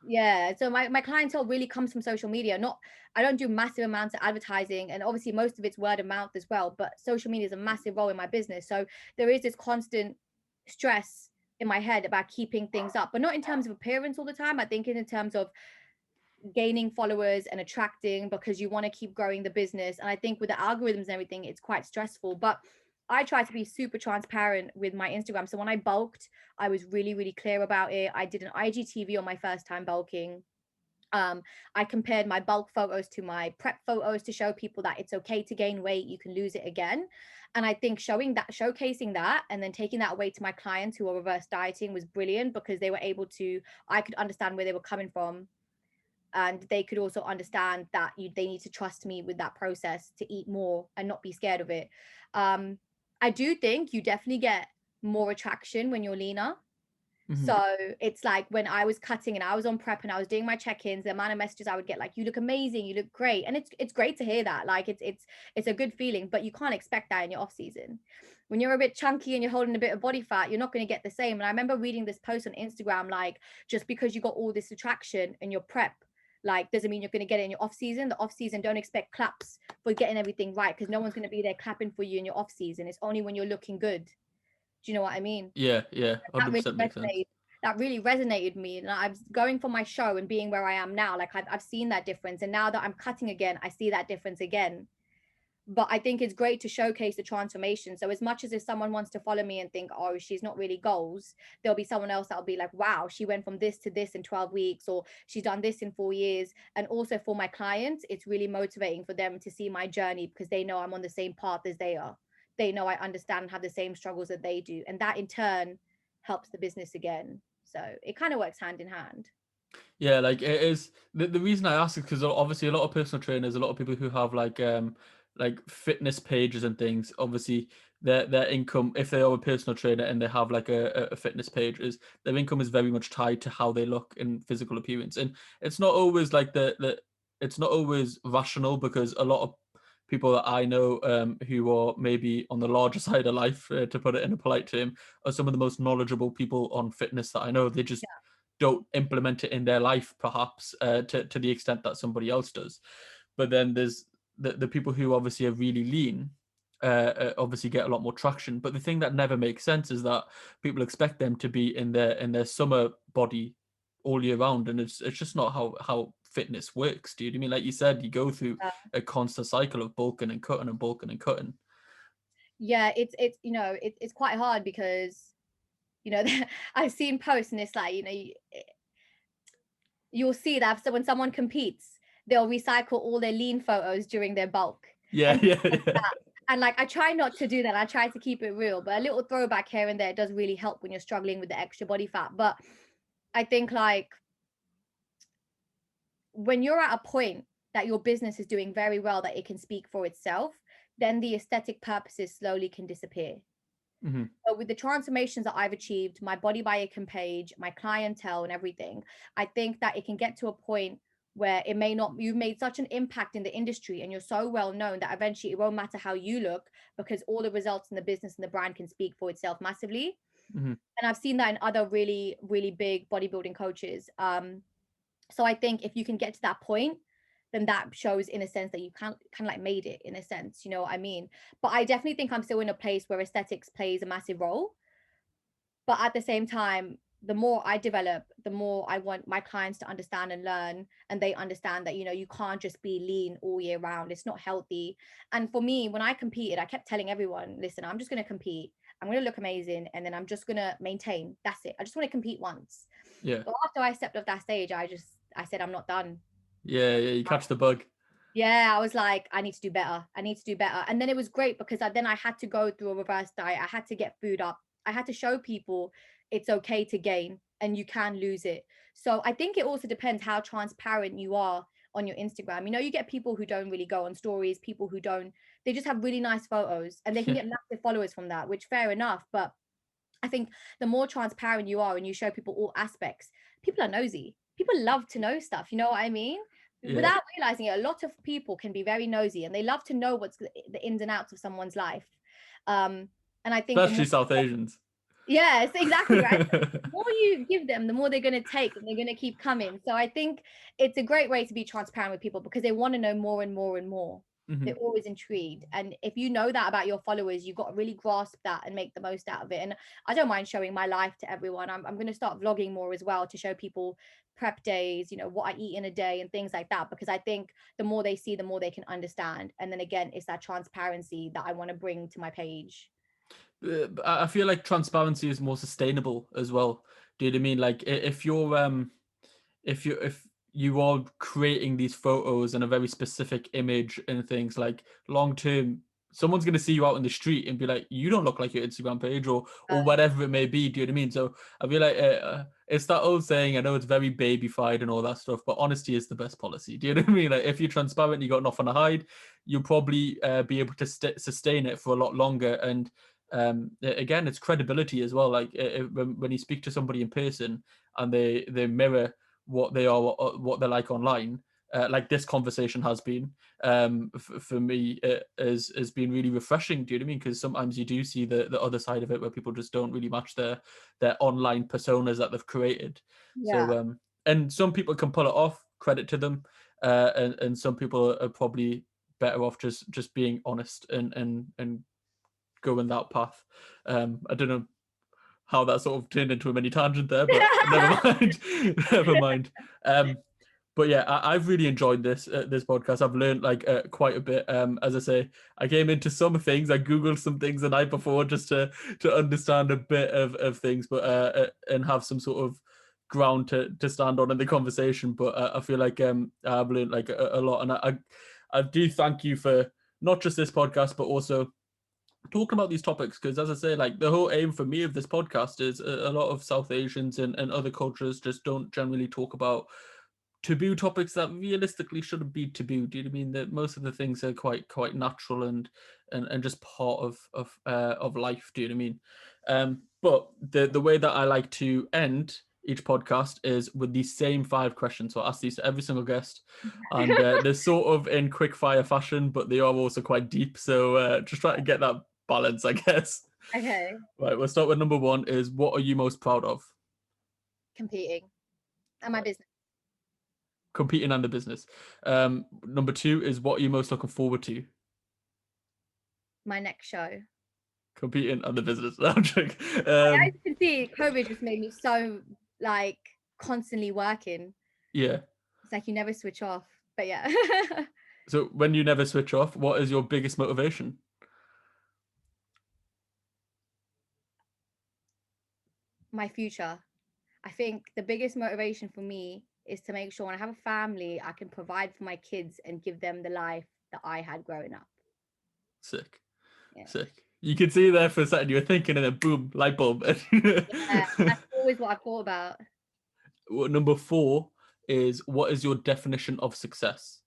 Yeah. So my clientele really comes from social media. I don't do massive amounts of advertising, and obviously most of it's word of mouth as well. But social media is a massive role in my business. So there is this constant stress in my head about keeping things up, but not in terms of appearance all the time. I think in terms of gaining followers and attracting, because you want to keep growing the business. And I think with the algorithms and everything, it's quite stressful. But I try to be super transparent with my Instagram. So when I bulked, I was really, really clear about it. I did an IGTV on my first time bulking. I compared my bulk photos to my prep photos to show people that it's okay to gain weight, you can lose it again. And I think showcasing that and then taking that away to my clients who are reverse dieting was brilliant, because they were able to, I could understand where they were coming from, and they could also understand that they need to trust me with that process to eat more and not be scared of it. I do think you definitely get more attraction when you're leaner. So it's like when I was cutting and I was on prep and I was doing my check-ins, the amount of messages I would get, like, you look amazing, you look great. And it's great to hear that. Like it's a good feeling, but you can't expect that in your off season. When you're a bit chunky and you're holding a bit of body fat, you're not going to get the same. And I remember reading this post on Instagram, like, just because you got all this attraction in your prep, like, doesn't mean you're going to get it in your off season. The off season, don't expect claps for getting everything right, because no one's going to be there clapping for you in your off season. It's only when you're looking good. Do you know what I mean? Yeah, 100% makes sense. That really resonated with me. And I'm going for my show and being where I am now. Like I've seen that difference. And now that I'm cutting again, I see that difference again. But I think it's great to showcase the transformation. So as much as if someone wants to follow me and think, oh, she's not really goals, there'll be someone else that'll be like, wow, she went from this to this in 12 weeks, or she's done this in 4 years. And also for my clients, it's really motivating for them to see my journey, because they know I'm on the same path as they are. They know I understand and have the same struggles that they do. And that in turn helps the business again. So it kind of works hand in hand. Yeah, like it is. The reason I ask is because obviously a lot of personal trainers, a lot of people who have like fitness pages and things, obviously their income, if they are a personal trainer and they have like a fitness page, is their income is very much tied to how they look in physical appearance. And it's not always like it's not always rational, because a lot of people that I know who are maybe on the larger side of life, to put it in a polite term, are some of the most knowledgeable people on fitness that I know. They just don't implement it in their life, perhaps to the extent that somebody else does. But then there's the people who obviously are really lean obviously get a lot more traction. But the thing that never makes sense is that people expect them to be in their summer body all year round, and it's just not how fitness works, dude. I mean, like you said, you go through a constant cycle of bulking and cutting and bulking and cutting. Yeah, it's you know, it's quite hard because, you know, I've seen posts and it's like, you know, you'll see that when someone competes, they'll recycle all their lean photos during their bulk. Yeah, And yeah, like yeah. that. And like, I try not to do that. I try to keep it real, but a little throwback here and there does really help when you're struggling with the extra body fat. But I think like when you're at a point that your business is doing very well, that it can speak for itself, then the aesthetic purposes slowly can disappear. Mm-hmm. So with the transformations that I've achieved, my BodyByEkam page, my clientele and everything, I think that it can get to a point where it may not, you've made such an impact in the industry and you're so well known that eventually it won't matter how you look, because all the results in the business and the brand can speak for itself massively. Mm-hmm. And I've seen that in other really, really big bodybuilding coaches. So I think if you can get to that point, then that shows in a sense that you kind of like made it, in a sense, you know what I mean? But I definitely think I'm still in a place where aesthetics plays a massive role. But at the same time, the more I develop, the more I want my clients to understand and learn, and they understand that, you know, you can't just be lean all year round. It's not healthy. And for me, when I competed, I kept telling everyone, listen, I'm just going to compete. I'm going to look amazing. And then I'm just going to maintain. That's it. I just want to compete once. Yeah. But after I stepped off that stage, I said, I'm not done. Yeah, you catch the bug. Yeah, I was like, I need to do better. I need to do better. And then it was great because then I had to go through a reverse diet. I had to get food up. I had to show people it's okay to gain and you can lose it. So I think it also depends how transparent you are on your Instagram. You know, you get people who don't really go on stories, people who don't, they just have really nice photos and they can get massive followers from that, which fair enough. But I think the more transparent you are and you show people all aspects, people are nosy. People love to know stuff. You know what I mean? Yeah. Without realizing it, a lot of people can be very nosy and they love to know what's the ins and outs of someone's life. And I think Especially South Asians. yeah, it's exactly right. The more you give them, the more they're going to take and they're going to keep coming. So I think it's a great way to be transparent with people because they want to know more and more and more. Mm-hmm. They're always intrigued. And if you know that about your followers, you've got to really grasp that and make the most out of it. And I don't mind showing my life to everyone. I'm going to start vlogging more as well to show people prep days, you know, what I eat in a day and things like that, because I think the more they see, the more they can understand. And then again, it's that transparency that I want to bring to my page. I feel like transparency is more sustainable as well. Do you know what I mean? Like if you are creating these photos and a very specific image and things, like long term, someone's going to see you out in the street and be like, you don't look like your Instagram page or whatever it may be. Do you know what I mean? So I feel like it's that old saying, I know it's very babyfied and all that stuff, but honesty is the best policy. Do you know what I mean? Like if you're transparent, you got nothing to hide, you'll probably be able to sustain it for a lot longer. And again, it's credibility as well. Like when you speak to somebody in person and they mirror what they are, what they're like online, like this conversation has been, for me, has been really refreshing. Do you know what I mean? Because sometimes you do see the other side of it where people just don't really match their online personas that they've created. Yeah. So and some people can pull it off, credit to them, and some people are probably better off just being honest and going that path. I don't know how that sort of turned into a mini tangent there, but never mind. Never mind. But yeah, I've really enjoyed this podcast. I've learned like quite a bit. As I say, I came into some things. I googled some things the night before just to understand a bit of things, but and have some sort of ground to stand on in the conversation. But I feel like I've learned like a lot, and I do thank you for not just this podcast, but also talking about these topics, because as I say, like the whole aim for me of this podcast is a lot of South Asians and other cultures just don't generally talk about taboo topics that realistically shouldn't be taboo. Do you know what I mean? That most of the things are quite natural and just part of life. Do you know what I mean? But the way that I like to end each podcast is with these same 5 questions. So I ask these to every single guest, and they're sort of in quick fire fashion, but they are also quite deep. So just try to get that balance, I guess. Okay. Right, we'll start with number 1 is, what are you most proud of? Competing and my business. competing and the business. Number 2 is what are you most looking forward to? My next show. Competing and the business. I'm joking. As you can see, COVID just made me so like constantly working. Yeah. It's like you never switch off. But yeah. So when you never switch off, what is your biggest motivation? My future. I think the biggest motivation for me is to make sure when I have a family, I can provide for my kids and give them the life that I had growing up. Sick. Yeah. Sick. You could see there for a second, you were thinking, and then boom, light bulb. Yeah, that's always what I've thought about. Number 4 is what is your definition of success?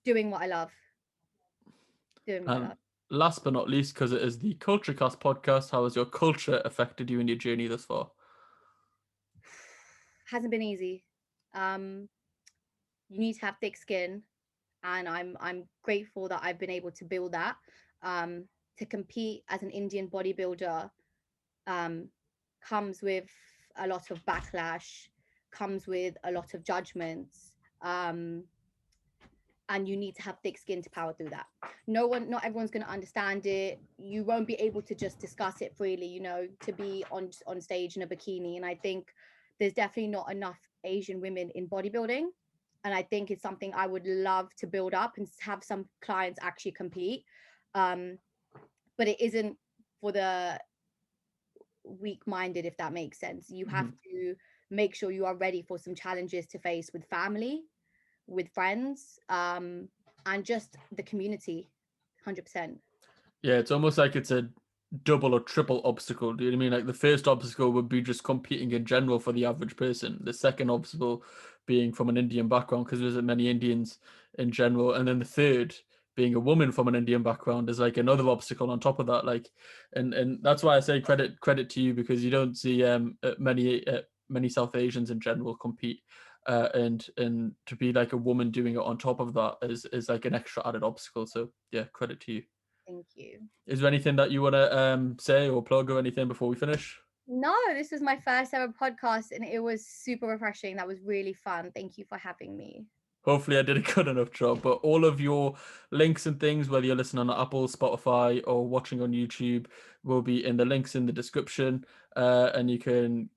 Doing what I love. Doing what I love. Last but not least, because it is the KultureKast podcast, how has your culture affected you in your journey thus far? Hasn't been easy. You need to have thick skin, and I'm grateful that I've been able to build that. To compete as an Indian bodybuilder comes with a lot of backlash, comes with a lot of judgments, and you need to have thick skin to power through that. Not everyone's going to understand it. You won't be able to just discuss it freely, you know, to be on stage in a bikini. And I think there's definitely not enough Asian women in bodybuilding, and I think it's something I would love to build up and have some clients actually compete, but it isn't for the weak-minded, if that makes sense. You have to make sure you are ready for some challenges to face with family, with friends, and just the community. 100%. Yeah, it's almost like it's a double or triple obstacle. Do you know what I mean? Like the first obstacle would be just competing in general for the average person. The second obstacle being from an Indian background, because there's many Indians in general, and then the third being a woman from an Indian background is like another obstacle on top of that. Like, and that's why I say credit to you, because you don't see many South Asians in general compete. And to be like a woman doing it on top of that is like an extra added obstacle. So yeah, credit to you. Thank you. Is there anything that you want to say or plug or anything before we finish? No, this was my first ever podcast and it was super refreshing. That was really fun. Thank you for having me. Hopefully I did a good enough job, but all of your links and things, whether you're listening on Apple, Spotify, or watching on YouTube, will be in the links in the description. And you can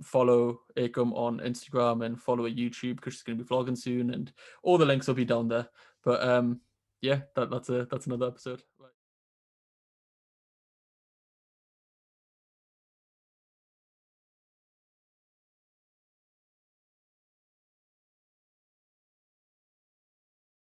follow Ekam on Instagram and follow her YouTube, because she's going to be vlogging soon, and all the links will be down there. But yeah, that's another episode.